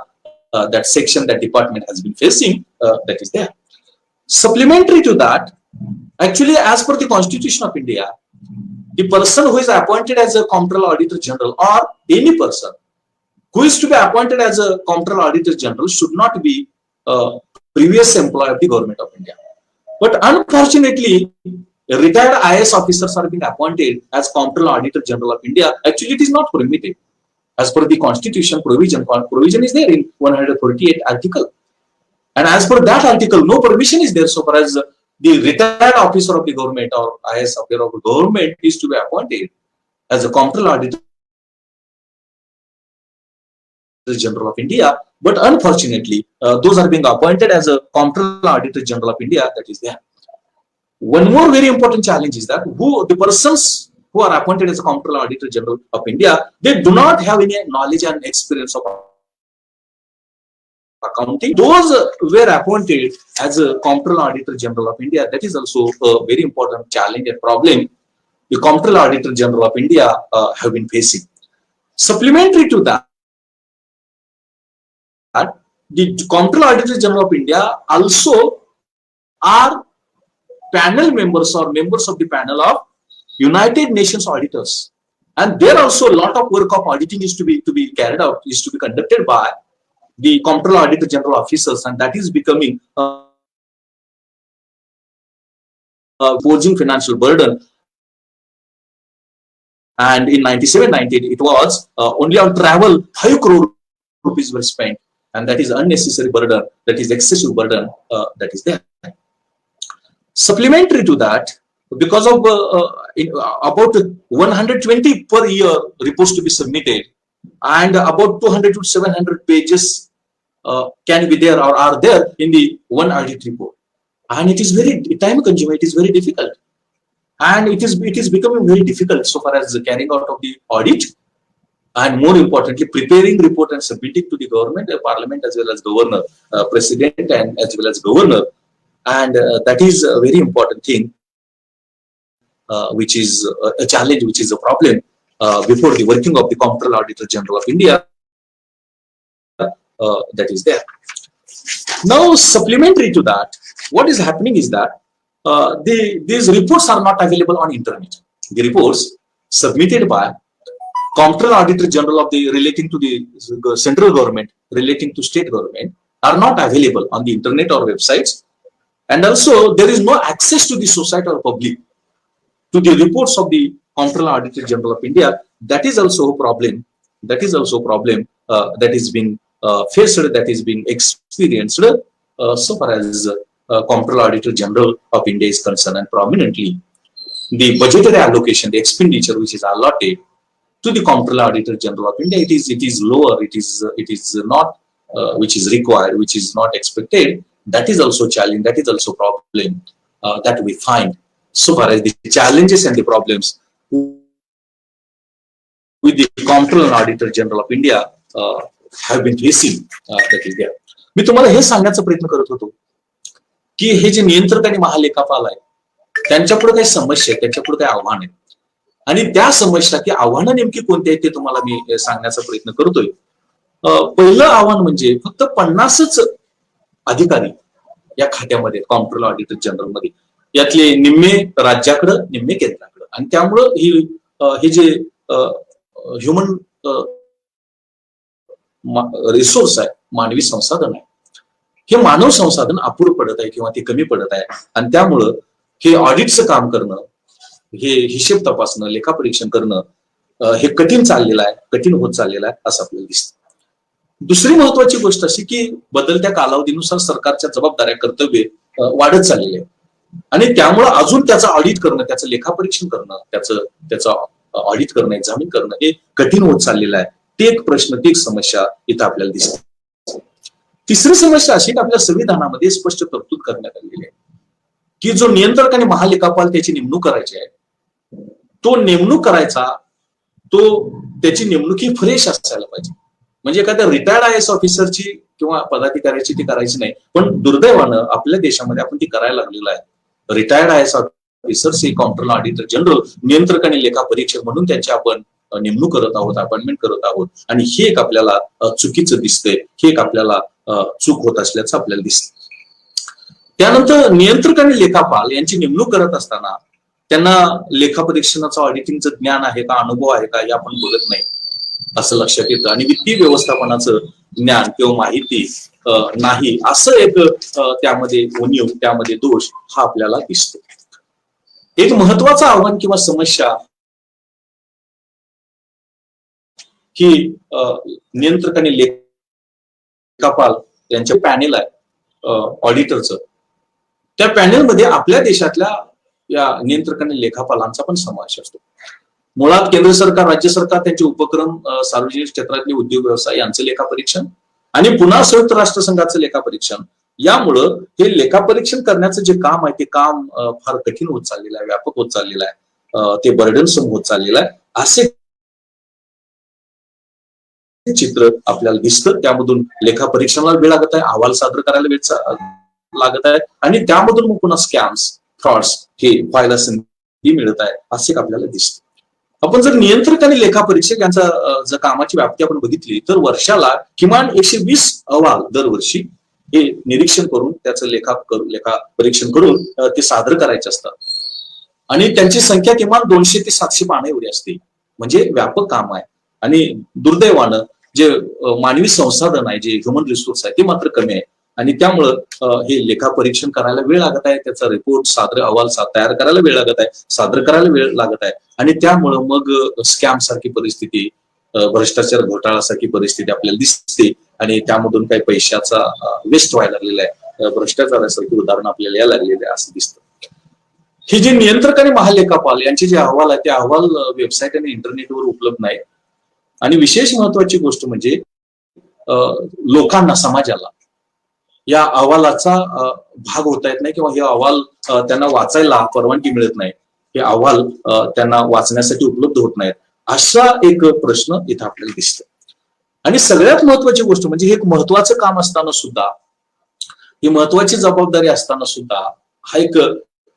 that section, that department has been facing, that is there. Supplementary to that, actually as per the Constitution of India, the person who is appointed as a Comptroller Auditor General, or any person who is to be appointed as a Comptroller Auditor General, should not be a previous employee of the Government of India. But unfortunately, retired IAS officers are being appointed as Comptroller Auditor General of India. Actually, it is not permitted. As per the Constitution, provision is there in 148 article. And as per that article, no permission is there so far as the retired officer of the government or IAS officer of the government is to be appointed as a Comptroller Auditor General of India. But unfortunately, those are being appointed as a Comptroller Auditor General of India, that is there. One more very important challenge is that the persons who are appointed as a Comptroller Auditor General of India, they do not have any knowledge and experience of accounting. Those were appointed as a Comptroller Auditor General of India. That is also a very important challenge and problem the Comptroller Auditor General of India have been facing. Supplementary to that, the Comptroller Auditor General of India also are panel members or members of the panel of United Nations auditors, and there also a lot of work of auditing is to be carried out, is to be conducted by the Comptroller Auditor General officers, and that is becoming posing financial burden. And in 97-98, it was only on travel 5 crore rupees were spent, and that is unnecessary burden, that is excessive burden, that is there. Supplementary to that, because of about 120 per year reports to be submitted, and about 200 to 700 pages can be there or are there in the one audit report, and it is very time consuming, it is very difficult, and it is becoming very difficult so far as the carrying out of the audit, and more importantly preparing report and submitting to the government, the parliament, as well as governor, president, and as well as governor, and that is a very important thing, which is a challenge, which is a problem before the working of the Comptroller Auditor General of India, that is there. Now, supplementary to that, what is happening is that these reports are not available on internet. The reports submitted by Comptroller Auditor General of the relating to the central government, relating to state government, are not available on the internet or websites, and also there is no access to the society or public to the reports of the Comptroller Auditor General of India. That is also a problem. That is also a problem that is being faced, that is being experienced so far as Comptroller Auditor General of India is concerned, and prominently the budgetary allocation, the expenditure which is allotted to the Comptroller Auditor General of India, it is lower, it is not which is required, which is not expected. That is also challenge, that is also problem that we find so far as the challenges and the problems with the Comptroller Auditor General of India have been facing, that is there. मी तुम्हाला हे सांगण्याचा प्रयत्न करत होतो की हे जे नियंत्रक आणि महालेखापाल आहे त्यांच्यापुढे काही समस्या आहेत, त्यांच्यापुढे काही आव्हान आहेत आणि त्या समस्या की आव्हानं नेमकी कोणती आहेत ते तुम्हाला मी सांगण्याचा प्रयत्न करतोय. पहिलं आव्हान म्हणजे फक्त 50च अधिकारी या खात्यामध्ये कॉम्प्ट्रोलर ऑडिटर जनरल मध्ये, यातले निम्मे राज्याकडे निम्मे केंद्राकडे, आणि त्यामुळं हे जे ह्युमन रिसोर्स आहे, मानवी संसाधन आहे, हे मानव संसाधन अपुरं पडत आहे किंवा ते कमी पडत आहे आणि त्यामुळं हे ऑडिटचं काम करणं, हे हिशेब तपासणं, लेखापरीक्षण करणं हे कठीण चाललेलं आहे, कठीण होत चाललेलं आहे असं आपल्याला दिसतं. दुसरी महत्वाची गोष्ट अशी की बदलत्या कालावधीनुसार सरकारच्या जबाबदाऱ्या, कर्तव्ये वाढत चाललेले आहेत आणि त्यामुळं अजून त्याचं ऑडिट करणं, त्याचं लेखापरीक्षण करणं, त्याचं ऑडिट करणं, एक्झामिन करणं हे कठीण होत चाललेलं आहे. ते एक प्रश्न, ती एक समस्या इथं आपल्याला दिसते. तिसरी समस्या अशी की आपल्या संविधानामध्ये स्पष्ट तरतूद करण्यात आलेली आहे की जो नियंत्रक आणि महालेखापाल त्याची नेमणूक करायची आहे, तो नेमणूक करायचा, त्याची नेमणूक ही फ्रेश असायला पाहिजे. म्हणजे एखाद्या रिटायर्ड IAS ऑफिसरची किंवा पदाधिकाऱ्याची ती करायची नाही, पण दुर्दैवानं आपल्या देशामध्ये आपण ती करायला लागलेलं आहे. रिटायर्ड IAS ऑफिसर्स हे कॉम्प्ट्रोलर ऑडिटर जनरल, नियंत्रक आणि लेखापरीक्षक म्हणून त्यांची आपण नेमणूक करत आहोत, अपॉइंटमेंट करत आहोत आणि हे एक आपल्याला चुकीचं दिसतंय, हे एक आपल्याला चूक होत असल्याचं आपल्याला दिसतं. त्यानंतर नियंत्रक आणि लेखापाल यांची नेमणूक करत असताना त्यांना लेखापरीक्षणाचं, ऑडिटिंगचं ज्ञान आहे का, अनुभव आहे का, हे आपण बोलत नाही असं लक्षात येतं आणि वित्तीय व्यवस्थापनाचं ज्ञान किंवा माहिती नाही असं एक त्यामध्ये उणीव, त्यामध्ये दोष हा आपल्याला दिसतो. एक महत्वाचं आव्हान किंवा समस्या की नियंत्रक आणि लेखापाल यांचे पॅनेल आहे ऑडिटरचं, त्या पॅनेलमध्ये आपल्या देशातल्या या नियंत्रक आणि लेखापालांचा पण समावेश असतो. मुळात केंद्र सरकार, राज्य सरकार त्यांचे उपक्रम, सार्वजनिक क्षेत्रातले उद्योग व्यवसाय यांचं लेखापरीक्षण आणि पुन्हा संयुक्त राष्ट्र संघाचं लेखापरीक्षण, यामुळं हे लेखापरीक्षण करण्याचं जे काम आहे ते काम फार कठीण होत चाललेलं आहे, व्यापक होत चाललेलं आहे, ते बर्डनसम होत चाललेलं आहे असे चित्र आपल्याला दिसतं. त्यामधून लेखापरीक्षणाला वेळ लागत आहे, अहवाल सादर करायला वेळ लागत आहे आणि त्यामधून मग पुन्हा स्कॅम्स, फ्रॉड्स हे व्हायला संधी मिळत आहे असे आपल्याला दिसतं. आपण जर नियंत्रक आणि लेखापरीक्षक यांचा जर कामाची व्याप्ती आपण बघितली तर वर्षाला किमान 120 अहवाल दरवर्षी हे निरीक्षण करून त्याचं लेखापरीक्षण करून ते सादर करायचे असतात आणि त्यांची संख्या किमान 200 ते 700 पानं एवढी असते. म्हणजे व्यापक काम आहे आणि दुर्दैवानं जे मानवी संसाधन आहे, जे ह्युमन रिसोर्स आहे ते मात्र कमी आहे आणि त्यामुळं हे लेखापरीक्षण करायला वेळ लागत आहे, त्याचा रिपोर्ट सादर, अहवाल तयार करायला वेळ लागत आहे, सादर करायला वेळ लागत आहे आणि त्यामुळं मग स्कॅम सारखी परिस्थिती, भ्रष्टाचार, घोटाळासारखी परिस्थिती आपल्याला दिसते आणि त्यामधून काही पैशाचा वेस्ट व्हायला लागलेला आहे, भ्रष्टाचारासारखी उदाहरणं आपल्याला यायला लागलेली आहे असं दिसतं. हे जे नियंत्रक आणि महालेखापाल यांचे जे अहवाल आहेत ते अहवाल वेबसाईट आणि इंटरनेटवर उपलब्ध नाहीत आणि विशेष महत्वाची गोष्ट म्हणजे लोकांना, समाजाला या अहवालाचा भाग होता येत नाही किंवा हे अहवाल त्यांना वाचायला परवानगी मिळत नाही, हे अहवाल त्यांना वाचण्यासाठी उपलब्ध होत नाहीत असा एक प्रश्न इथं आपल्याला दिसतो. आणि सगळ्यात महत्वाची गोष्ट म्हणजे हे एक महत्वाचं काम असताना सुद्धा, ही महत्वाची जबाबदारी असताना सुद्धा, हा एक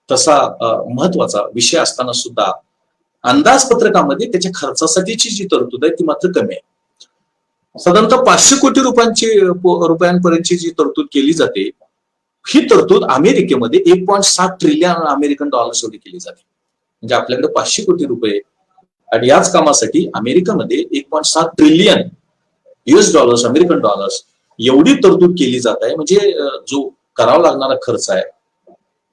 तसा महत्वाचा विषय असताना सुद्धा अंदाजपत्रकामध्ये त्याच्या खर्चासाठीची जी तरतूद आहे ती मात्र कमी आहे. साधारणतः 500 कोटी रुपयांपर्यंतची जी तरतूद केली जाते, ही तरतूद अमेरिकेमध्ये 1.7 ट्रिलियन अमेरिकन डॉलर्स एवढी केली जाते. म्हणजे आपल्याकडे 500 कोटी रुपये आणि याच कामासाठी अमेरिकेमध्ये 1.7 trillion US dollars, American dollars एवढी तरतूद केली जात आहे. म्हणजे जो करावा लागणारा खर्च आहे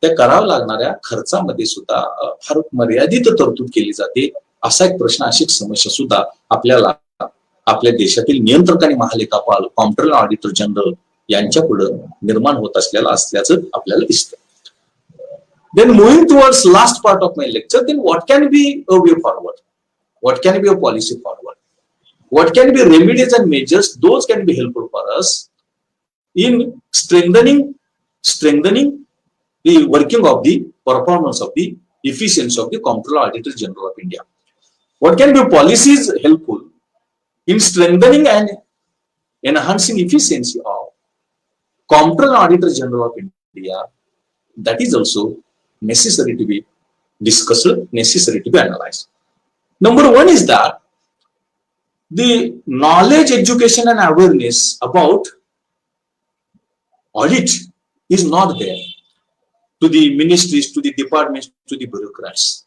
त्या करावं लागणाऱ्या खर्चामध्ये सुद्धा फार मर्यादित तरतूद केली जाते असा एक प्रश्न, अशी एक समस्या सुद्धा आपल्याला आपल्या देशातील नियंत्रक आणि महालेखापाल, कॉम्प्ट्रोलर ऑडिटर जनरल यांच्या पुढे निर्माण होत असल्याचं आपल्याला दिसतं. Then moving towards last part of my lecture, then what can be a way forward? What can be a policy forward? What can be remedies and measures? Those can be helpful for us in strengthening the working of the performance of the efficiency of the Comptroller Auditor General of India. What can be policies helpful in strengthening and enhancing efficiency of Comptroller Auditor General of India? That is also necessary to be discussed, necessary to be analyzed. Number one is that the knowledge, education and awareness about audit is not there to the ministries, to the departments, to the bureaucrats,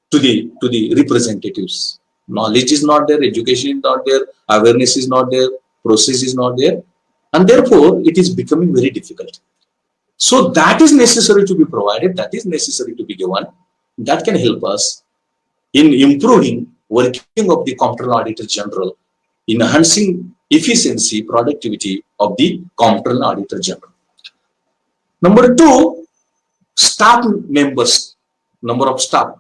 to the representatives. Knowledge is not there, education is not there, awareness is not there, process is not there, and therefore it is becoming very difficult. So that is necessary to be provided, that is necessary to be given. That can help us in improving working of the Comptroller Auditor General, enhancing efficiency, productivity of the Comptroller Auditor General. Number two, staff members, number of staff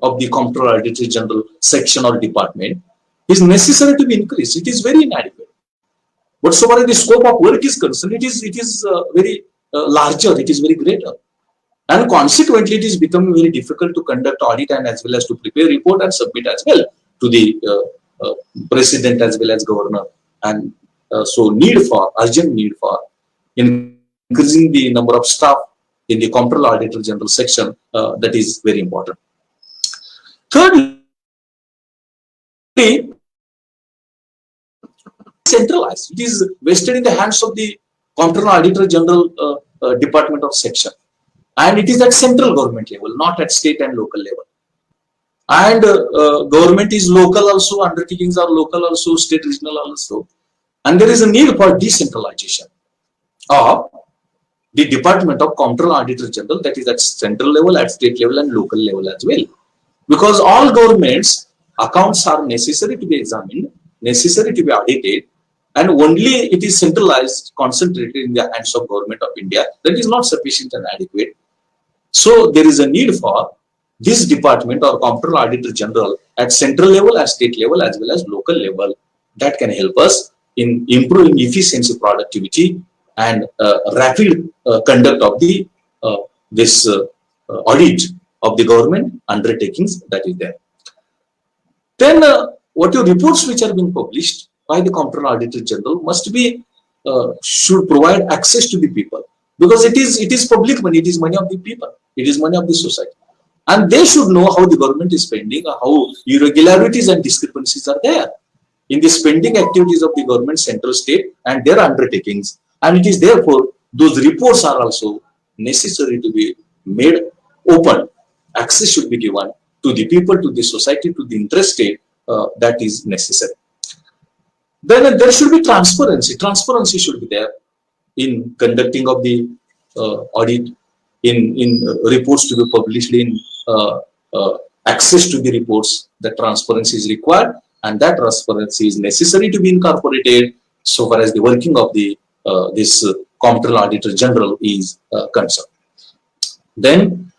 of the Comptroller Auditor General section or department is necessary to be increased. It is very inadequate. Whatsoever the scope of work is concerned, it is very larger, it is very greater. And consequently, it is becoming very difficult to conduct audit and as well as to prepare report and submit as well to the president as well as governor. And so urgent need for increasing the number of staff in the Comptroller Auditor General section, that is very important. Thirdly, centralized. It is vested in the hands of the Comptroller Auditor General department of section. And it is at central government level, not at state and local level. And government is local also, undertakings are local also, state, regional also. And there is a need for decentralization of the department of Comptroller Auditor General, that is at central level, at state level and local level as well. Because all governments accounts are necessary to be examined, necessary to be audited, and only it is centralized, concentrated in the hands of Government of India. That is not sufficient and adequate. So there is a need for this department or Comptroller Auditor General at central level, at state level, as well as local level. That can help us in improving efficiency, productivity, and rapid conduct of the this audit of the government undertakings that is there. Then what your reports which are being published by the Comptroller Auditor General must be should provide access to the people, because it is public money, it is money of the people, it is money of the society, and they should know how the government is spending, how irregularities and discrepancies are there in the spending activities of the government, central, state, and their undertakings. And it is therefore those reports are also necessary to be made open. Access should be given to the people, to the society, to the interested. That is necessary. Then there should be transparency. Transparency should be there in conducting of the audit, in reports to be published, in access to the reports. The transparency is required, and that transparency is necessary to be incorporated so far as the working of the this Comptroller Auditor General is concerned. Then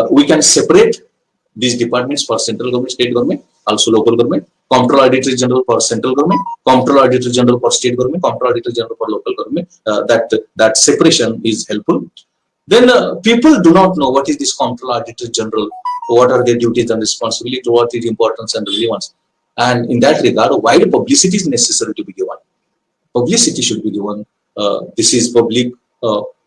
we can separate these departments for central government, state government, also local government. Comptroller Auditor General for central government, Comptroller Auditor General for state government, Comptroller Auditor General for local government. That separation is helpful. Then people do not know what is this Comptroller Auditor General, what are their duties and responsibilities, what is importance and relevance. And in that regard, wide publicity is necessary to be given. Publicity should be given. This is public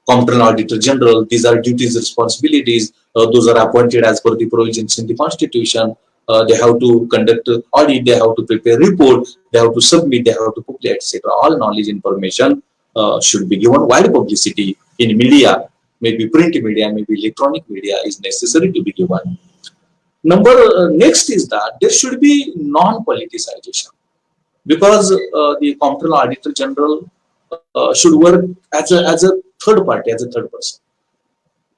Comptroller Auditor General. These are duties, responsibilities. Those are appointed as per the provisions in the Constitution. They have to conduct audit. They have to prepare report. They have to submit. They have to publish, etc. All knowledge information should be given. Wide publicity in media, maybe print media, maybe electronic media, is necessary to be given. Next is that there should be non-politicization, because the Comptroller Auditor General should work as a third party, as a third person,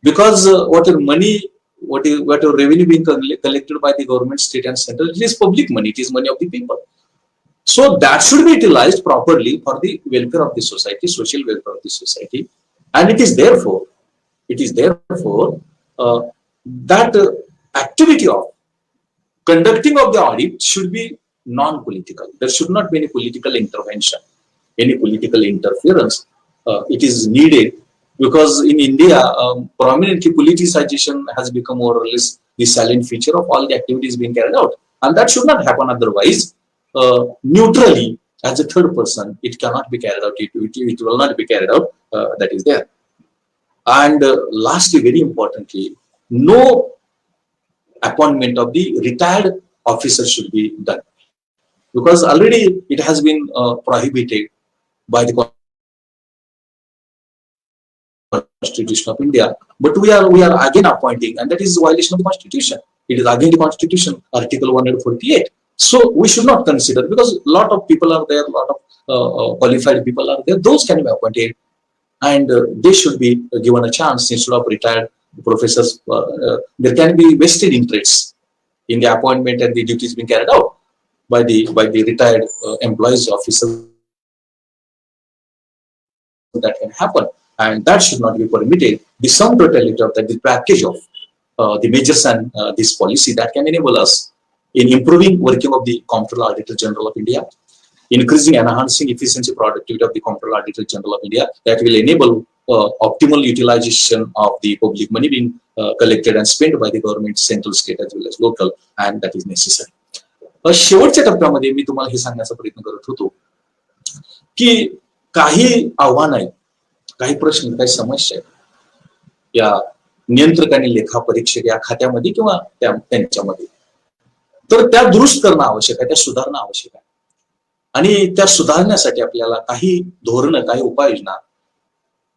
because whatever money, whatever revenue being collected by the government, state and central, it is public money, it is money of the people. So that should be utilized properly for the welfare of the society, social welfare of the society, And it is therefore that activity of conducting of the audit should be non-political. There should not be any political intervention, any political interference. It is needed because in India, prominently politicization has become more or less the silent feature of all the activities being carried out. And that should not happen. Otherwise, neutrally, as a third person, it cannot be carried out. It will not be carried out. That is there. And lastly, very importantly, no appointment of the retired officer should be done, because already it has been prohibited by the Constitution of India. But we are again appointing, and that is violation of the Constitution. It is against the Constitution, Article 148. So we should not consider, because a lot of people are there, a lot of qualified people are there. Those can be appointed, and they should be given a chance instead of retired professors. There can be vested interests in the appointment and the duties being carried out by the retired employees, officers. That can happen, and that should not be permitted. The sum totality of that, the package of the measures and this policy that can enable us in improving working of the Comptroller Auditor General of India, increasing and enhancing efficiency, productivity of the Comptroller Auditor General of India, that will enable optimal utilization of the public money being collected and spent by the government, central, state as well as local, and that is necessary. शेवटच्या टप्प्यामध्ये मी तुम्हाला हे सांगण्याचा प्रयत्न करत होतो की काही आव्हान आहेत, काही प्रश्न, काही समस्या आहेत या नियंत्रक आणि लेखा परीक्षक या खात्यामध्ये किंवा त्यांच्यामध्ये, तर त्या दुरुस्त करणं आवश्यक आहे, त्या सुधारणं आवश्यक आहे. आणि त्या सुधारण्यासाठी आपल्याला काही धोरणं, काही उपाययोजना,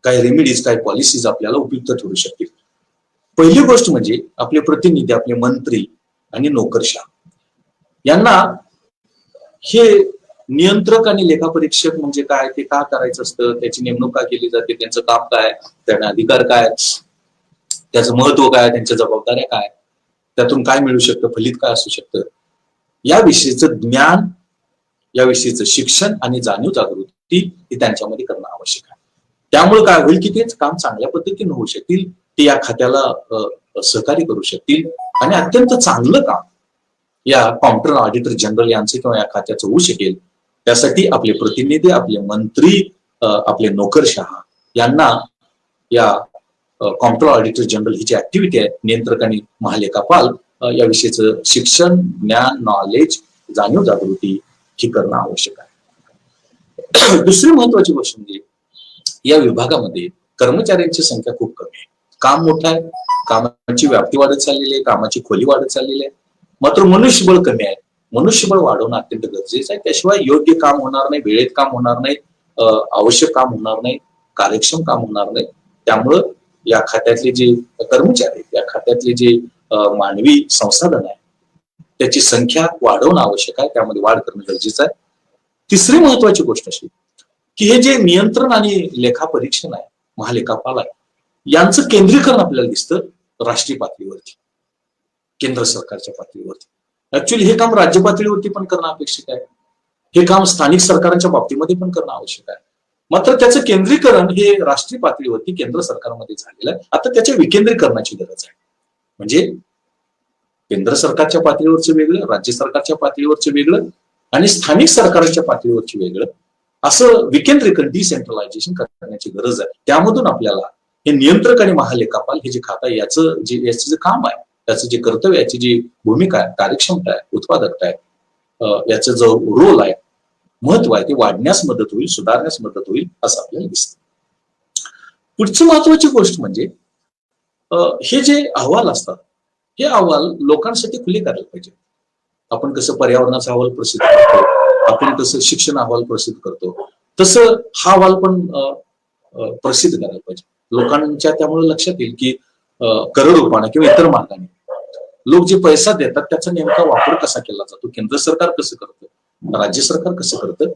काही रेमेडीज, काही पॉलिसीज आपल्याला उपयुक्त ठरू शकतील. पहिली गोष्ट म्हणजे आपले प्रतिनिधी, आपले मंत्री आणि नोकरशाह यांना हे नियंत्रक आणि लेखापरीक्षक म्हणजे काय, ते का करायचं असतं, त्याची नेमणूक का केली जाते, त्यांचं काम काय, त्यांना अधिकार काय, त्याचं महत्व काय, त्यांच्या जबाबदाऱ्या काय, त्यातून काय मिळू शकतं, फलित काय असू शकतं, याविषयीचं ज्ञान, याविषयीचं शिक्षण आणि जाणीव जागृती ही त्यांच्यामध्ये करणं आवश्यक आहे. त्यामुळे काय होईल की तेच काम चांगल्या पद्धतीने होऊ शकतील, ते या खात्याला सहकार्य करू शकतील आणि अत्यंत चांगलं काम या कॉम्प्ट्रोलर ऑडिटर जनरल यांचे किंवा या खात्याचं होऊ शकेल. त्यासाठी आपले प्रतिनिधी, आपले मंत्री, आपले नोकरशाह यांना या कॉम्प्ट्रोलर ऑडिटर जनरल ही जी ऍक्टिव्हिटी आहे, नियंत्रक आणि महालेखापाल याविषयीचं शिक्षण, ज्ञान, नॉलेज, जाणीव जागृती ही करणं आवश्यक आहे. दुसरी महत्वाची गोष्ट म्हणजे या विभागामध्ये कर्मचाऱ्यांची संख्या खूप कमी आहे. काम मोठं आहे, कामाची व्याप्ती वाढत चाललेली आहे, कामाची खोली वाढत चाललेली आहे, मात्र मनुष्यबळ कमी आहे. मनुष्यबळ वाढवणं अत्यंत गरजेचं आहे. त्याशिवाय योग्य काम होणार नाही, वेळेत काम होणार नाही, आवश्यक काम होणार नाही, कार्यक्षम काम होणार नाही. त्यामुळं या खात्यातले जे कर्मचारी आहेत, या खात्यातले जे मानवी संसाधन आहे, त्याची संख्या वाढवणं आवश्यक आहे. त्यामध्ये वाढ करणं गरजेचं आहे. तिसरी महत्वाची गोष्ट अशी की हे जे नियंत्रण आणि लेखापरीक्षण आहे, महालेखापाल आहे, यांचं केंद्रीकरण आपल्याला दिसतं राष्ट्रीय पातळीवरती, केंद्र सरकारच्या पातळीवरती. ऍक्च्युअली हे काम राज्य पातळीवरती पण करणं अपेक्षित आहे, हे काम स्थानिक सरकारांच्या बाबतीमध्ये पण करणं आवश्यक आहे. मात्र त्याचं केंद्रीकरण हे राष्ट्रीय पातळीवरती केंद्र सरकारमध्ये झालेलं आहे. आता त्याच्या विकेंद्रीकरणाची गरज आहे. म्हणजे केंद्र सरकारच्या पातळीवरचं वेगळं, राज्य सरकारच्या पातळीवरचं वेगळं आणि स्थानिक सरकारांच्या पातळीवरचं वेगळं, असं विकेंद्रीकरण, डिसेंट्रलायझेशन करण्याची गरज आहे. त्यामधून आपल्याला हे नियंत्रक आणि महालेखापाल हे जे खातं आहे, याचं जे काम आहे, त्याचं जे कर्तव्य, याची जी भूमिका आहे, कार्यक्षमता आहे, उत्पादकता आहे, याचं जो रोल आहे, महत्व आहे, ते वाढण्यास मदत होईल, सुधारण्यास मदत होईल असं आपल्याला दिसतं. पुढची महत्वाची गोष्ट म्हणजे हे जे अहवाल असतात, हे अहवाल लोकांसाठी खुले करायला पाहिजे. आपण कसं पर्यावरणाचा अहवाल प्रसिद्ध करतो, आपण कसं शिक्षण अहवाल प्रसिद्ध करतो, तसं हा अहवाल पण प्रसिद्ध करायला पाहिजे. लोकांच्या त्यामुळे लक्षात येईल की कर रूपाने किंवा इतर मार्गाने लोक जे पैसा देतात त्याचा नेमका वापर कसा केला जातो, केंद्र सरकार कसं करतं, राज्य सरकार कसं करतं,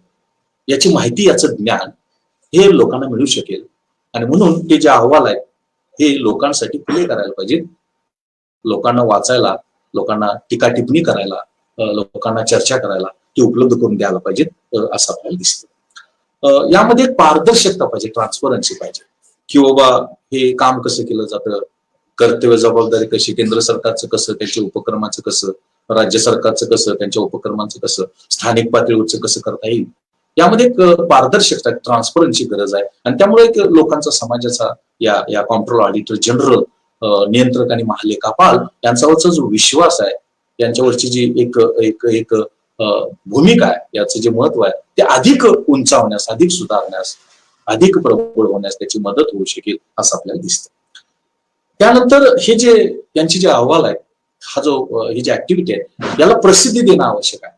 याची माहिती, याचं ज्ञान हे लोकांना मिळू शकेल. आणि म्हणून ते जे अहवाल आहेत हे लोकांसाठी खुले करायला पाहिजेत. लोकांना वाचायला, लोकांना टीका टिप्पणी करायला, लोकांना चर्चा करायला ते उपलब्ध करून द्यायला पाहिजेत असं आपल्याला दिसतं. यामध्ये पारदर्शकता पाहिजे, ट्रान्सपरन्सी पाहिजे. की बाबा हे काम कसं केलं जातं, कर्तव्य जबाबदारी कशी, केंद्र सरकारचं कसं, त्यांच्या उपक्रमाचं कसं, राज्य सरकारचं कसं, त्यांच्या उपक्रमांचं कसं, स्थानिक पातळीवरचं कसं करता येईल. यामध्ये एक पारदर्शकता, ट्रान्सपरन्सी गरज आहे. आणि त्यामुळे एक लोकांचा, समाजाचा या कॉम्प्ट्रोलर ऑडिटर जनरल, नियंत्रक आणि महालेखापाल यांच्यावरचा जो विश्वास आहे, यांच्यावरची जी एक एक एक भूमिका आहे, याचं जे महत्व आहे ते अधिक उंचावण्यास, अधिक सुधारण्यास, अधिक प्रबळ होण्यास त्याची मदत होऊ शकेल असं आपल्याला दिसतं. त्यानंतर हे जे यांचे जे अहवाल आहेत, हा जो ही जी ऍक्टिव्हिटी आहे, याला प्रसिद्धी देणं आवश्यक आहे.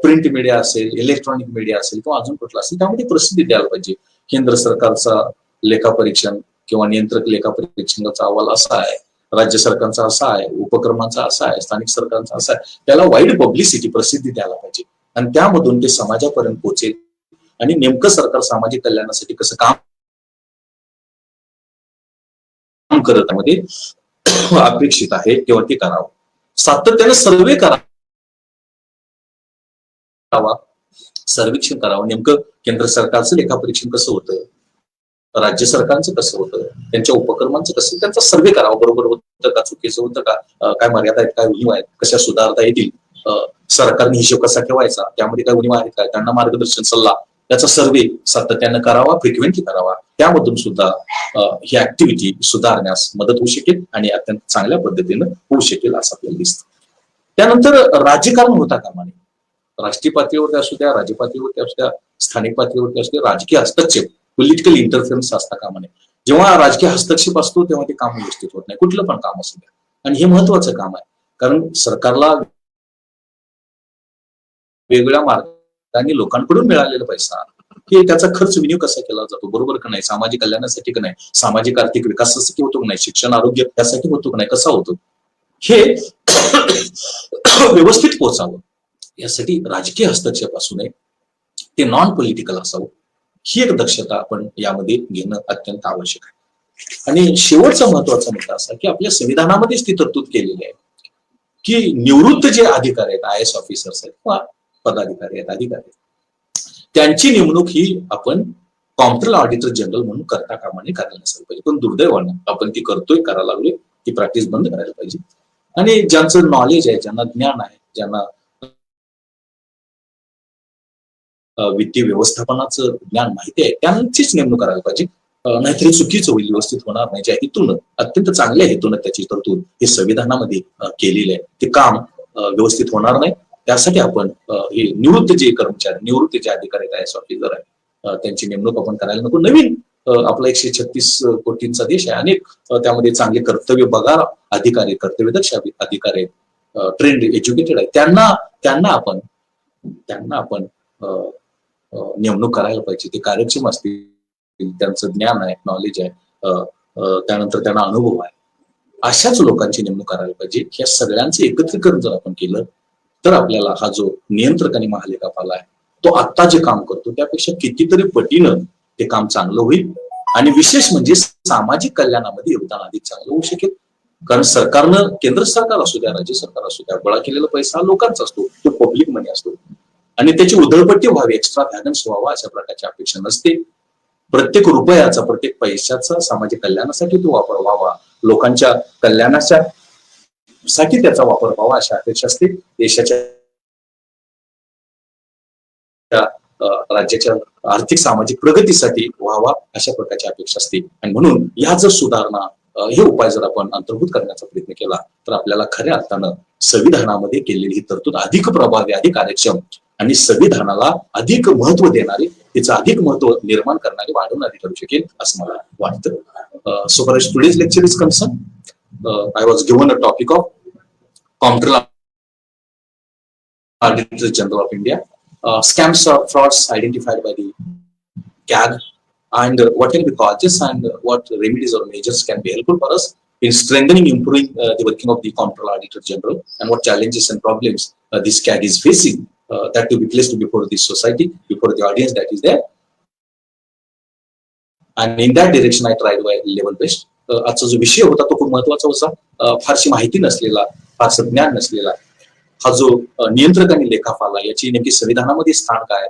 प्रिंट मीडिया असेल, इलेक्ट्रॉनिक मीडिया असेल किंवा अजून कुठला असेल, त्यामध्ये प्रसिद्धी द्यायला पाहिजे. केंद्र सरकारचा लेखापरीक्षण किंवा नियंत्रक लेखापरीक्षणाचा अहवाल असा आहे, राज्य सरकारचा असा आहे, उपक्रमांचा असा आहे, स्थानिक सरकारचा असा आहे, त्याला वाईड पब्लिसिटी, प्रसिद्धी द्यायला पाहिजे. आणि त्यामधून ते समाजापर्यंत पोहोचेल आणि नेमकं सरकार सामाजिक कल्याणासाठी कसं काम करत मध्ये अपेक्षित आहे किंवा ते करावं. सातत्याने सर्वे करावा, सर्वेक्षण करावं, नेमकं केंद्र सरकारचं लेखापरीक्षण कसं होतं, राज्य सरकारचं कसं होतं, त्यांच्या उपक्रमांचं कसं, त्यांचा सर्वे करावा. बरोबर होतं का, चुकीचं होतं का, काय मर्यादा आहेत, काय उणीवा आहेत, कशा सुधारता येतील, सरकारने हिशोब कसा ठेवायचा, त्यामध्ये काय उणीवा आहेत काय, त्यांना मार्गदर्शन, सल्ला, त्याचा सर्वे सातत्यानं करावा, फ्रिक्वेंटली करावा. त्यामधून सुद्धा ही ऍक्टिव्हिटी सुधारण्यास मदत होऊ शकेल आणि अत्यंत चांगल्या पद्धतीनं होऊ शकेल असं आपल्याला दिसतं. त्यानंतर राजकारण होता कामा नये. राष्ट्रीय पातळीवरती असू द्या, राज्य पातळीवरती असू द्या, स्थानिक पातळीवरती असू द्या, राजकीय हस्तक्षेप, पॉलिटिकल इंटरफरन्स असता कामा नये. जेव्हा राजकीय हस्तक्षेप असतो तेव्हा ते काम व्यवस्थित होत नाही, कुठलं पण काम असू द्या. आणि हे महत्वाचं काम आहे, कारण सरकारला वेगवेगळ्या मार्गाने लोकांकडून मिळालेला पैसा, की त्याचा खर्च विनियोग कसा केला जातो, बरोबर का नाही, सामाजिक कल्याणासाठी का नाही, सामाजिक आर्थिक विकासासाठी होतो का नाही, शिक्षण आरोग्य यासाठी होतो का नाही, कसा होतो, हे व्यवस्थित पोहोचावं. यासाठी राजकीय हस्तक्षेप असू नये, ते नॉन पॉलिटिकल असावं. ही एक दक्षता आपण यामध्ये घेणं अत्यंत आवश्यक आहे. आणि शेवटचा महत्वाचा मुद्दा असा की आपल्या संविधानामध्येच ती तरतूद केलेली आहे की निवृत्त जे अधिकारी आहेत, IAS ऑफिसर्स आहेत किंवा पदाधिकारी आहेत, अधिकारी आहेत, त्यांची नेमणूक ही आपण कॉम्प्ट्रोलर ऑडिटर जनरल म्हणून करता कामा नये, करायला नसायला पाहिजे. पण दुर्दैवानं आपण ती करतोय, करायला लागलोय, ती प्रॅक्टिस बंद करायला पाहिजे. आणि ज्यांचं नॉलेज आहे, ज्यांना ज्ञान आहे, ज्यांना वित्तीय व्यवस्थापनाचं ज्ञान माहिती आहे, त्यांचीच नेमणूक करायला पाहिजे. नाहीतरी चुकीचं होईल, व्यवस्थित होणार नाही. ज्या हेतून, अत्यंत चांगल्या हेतून त्याची तरतूद हे संविधानामध्ये केलेली आहे, ते काम व्यवस्थित होणार नाही. त्यासाठी आपण हे निवृत्त जे कर्मचारी, निवृत्त जे अधिकारी आहेत, IAS ऑफिसर आहेत, त्यांची नेमणूक आपण करायला नको. नवीन आपला 136 कोटींचा देश आहे, अनेक त्यामध्ये चांगले कर्तव्य बघा अधिकारी, कर्तव्यदक्ष अधिकारी आहेत, ट्रेंड, एज्युकेटेड आहेत, त्यांना आपण नेमणूक करायला पाहिजे. ते कार्यक्षम असतील, त्यांचं ज्ञान आहे, नॉलेज आहे, त्यानंतर त्यांना अनुभव आहे, अशाच लोकांची नेमणूक करायला पाहिजे. ह्या सगळ्यांचं एकत्रीकरण जर आपण केलं तर आपल्याला हा जो नियंत्रक आणि महालेखापाल आहे, तो आता जे काम करतो त्यापेक्षा कितीतरी पटीनं ते काम चांगलं होईल. आणि विशेष म्हणजे सामाजिक कल्याणामध्ये योगदान अधिक चांगलं होऊ शकेल. कारण सरकारनं, केंद्र सरकार असू द्या, राज्य सरकार असू द्या, गोळा केलेला पैसा लोकांचा असतो, तो पब्लिक मनी असतो आणि त्याची उधळपट्टी व्हावी, एक्स्ट्रा व्हॅलन्स व्हावा अशा प्रकारची अपेक्षा नसते. प्रत्येक रुपयाचा, प्रत्येक पैशाचा सामाजिक कल्याणासाठी तो वापर व्हावा, लोकांच्या कल्याणाच्या साठी त्याचा वापर व्हावा अशा अपेक्षा असते. देशाच्या, राज्याच्या आर्थिक सामाजिक प्रगतीसाठी व्हावा अशा प्रकारची अपेक्षा असते. आणि म्हणून या जर सुधारणा, हे उपाय जर आपण अंतर्भूत करण्याचा प्रयत्न केला तर आपल्याला खऱ्या अर्थानं संविधानामध्ये केलेली ही तरतूद अधिक प्रभावी, अधिक कार्यक्षम आणि संविधानाला अधिक महत्व देणारी, तिचं अधिक महत्व निर्माण करणारी, वाढवणारी ठरू शकेल असं मला वाटतं. So for today's lecture is concern, I was given a topic of Comptroller Auditor General of India, scams or frauds identified by the CAG, and what can be causes and what remedies or measures can be helpful for us in strengthening, improving the working of the Comptroller Auditor General, and what challenges and problems this CAG is facing, that to be placed before the society, before the audience that is there. And in that direction I tried my level best. आजचा जो विषय होता तो खूप महत्वाचा होता. फारशी माहिती नसलेला, फारसं ज्ञान नसलेला हा जो नियंत्रक आणि लेखापाल, याची नेमकी संविधानामध्ये स्थान काय,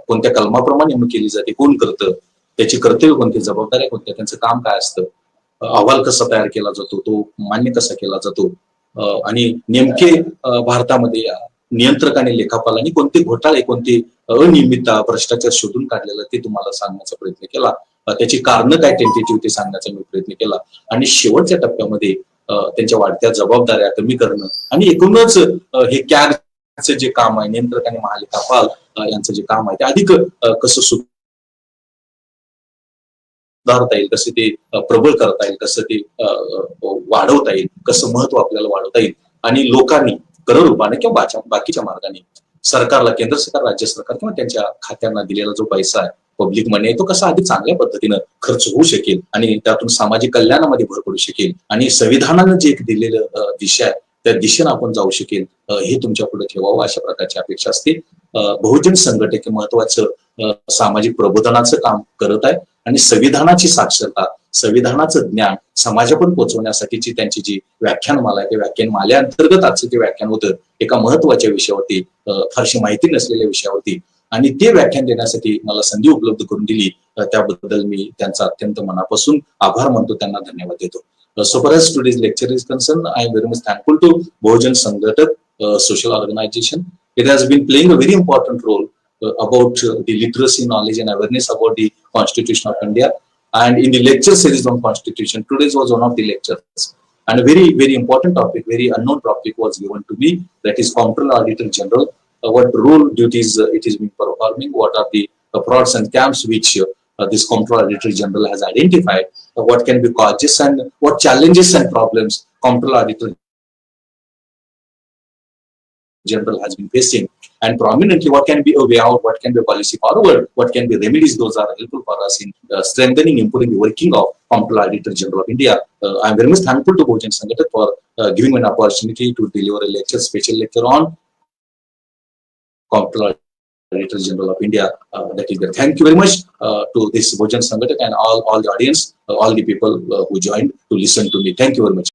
कोणत्या कलमाप्रमाणे नेमणूक केली जाते, कोण करतं, त्याची कर्तव्य कोणती, जबाबदाऱ्या कोणत्या, त्यांचं काम काय असतं, अहवाल कसा तयार केला जातो, तो मान्य कसा केला जातो, आणि नेमके भारतामध्ये नियंत्रक आणि लेखापालांनी कोणते घोटाळे, कोणते अनियमितता, भ्रष्टाचार शोधून काढलेला ते तुम्हाला सांगण्याचा प्रयत्न केला. त्याची कारणं काय टेंटेटिव्ह ते सांगण्याचा मी प्रयत्न केला. आणि शेवटच्या टप्प्यामध्ये त्यांच्या वाढत्या जबाबदाऱ्या कमी करणं आणि एकूणच हे कॅगचं जे काम आहे, नियंत्रक आणि महालेखापाल यांचं जे काम आहे ते अधिक कसं सुधारता येईल, कसं ते प्रबळ करता येईल, कसं ते वाढवता येईल, कसं महत्व आपल्याला वाढवता येईल, आणि लोकांनी कररूपाने किंवा बाकीच्या मार्गाने सरकारला, केंद्र सरकार, राज्य सरकार किंवा त्यांच्या खात्यांना दिलेला जो पैसा आहे, पब्लिक मनी आहे, तो कसा अधिक चांगल्या पद्धतीनं खर्च होऊ शकेल आणि त्यातून सामाजिक कल्याणामध्ये भर पडू शकेल आणि संविधानानं जे एक दिलेलं दिशा आहे त्या दिशेनं आपण जाऊ शकेल, हे तुमच्या पुढे ठेवावं अशा प्रकारची अपेक्षा असते. बहुजन संघटक हे महत्वाचं सामाजिक प्रबोधनाचं काम करत आहे आणि संविधानाची साक्षरता, संविधानाचं ज्ञान समाजापर्यंत पोहोचवण्यासाठीची त्यांची जी व्याख्यानमाला आहे, त्या व्याख्यानमालेअंतर्गत आजचं जे व्याख्यान होतं एका महत्वाच्या विषयावरती, फारशी माहिती नसलेल्या विषयावरती, आणि ते व्याख्यान देण्यासाठी मला संधी उपलब्ध करून दिली, त्याबद्दल मी त्यांचा अत्यंत मनापासून आभार मानतो, त्यांना धन्यवाद देतो. So far as today's lecture is concerned, I am very much thankful to Bahujan Sanghtak social organization. It has been playing a very important role about the literacy, knowledge and awareness about the Constitution of India. And in the lecture series on Constitution, today's was one of the lectures. And a very, very important topic, very unknown topic was given to me, that is Comptroller Auditor General. What role, duties it is being performing, what are the frauds and scams which this Comptroller Auditor General has identified, what can be causes and what challenges and problems Comptroller Auditor General has been facing, and prominently what can be a way out, what can be a policy forward, what can be remedies. Those are helpful for us in strengthening, improving the working of Comptroller Auditor General of India. I am very much thankful to Bahujan Sanghtak for giving me an opportunity to deliver a lecture, special lecture on Comptroller Auditor General of India. That is there. Thank you very much to this Bahujan Sanghtak and all the audience, all the people who joined to listen to me. Thank you very much.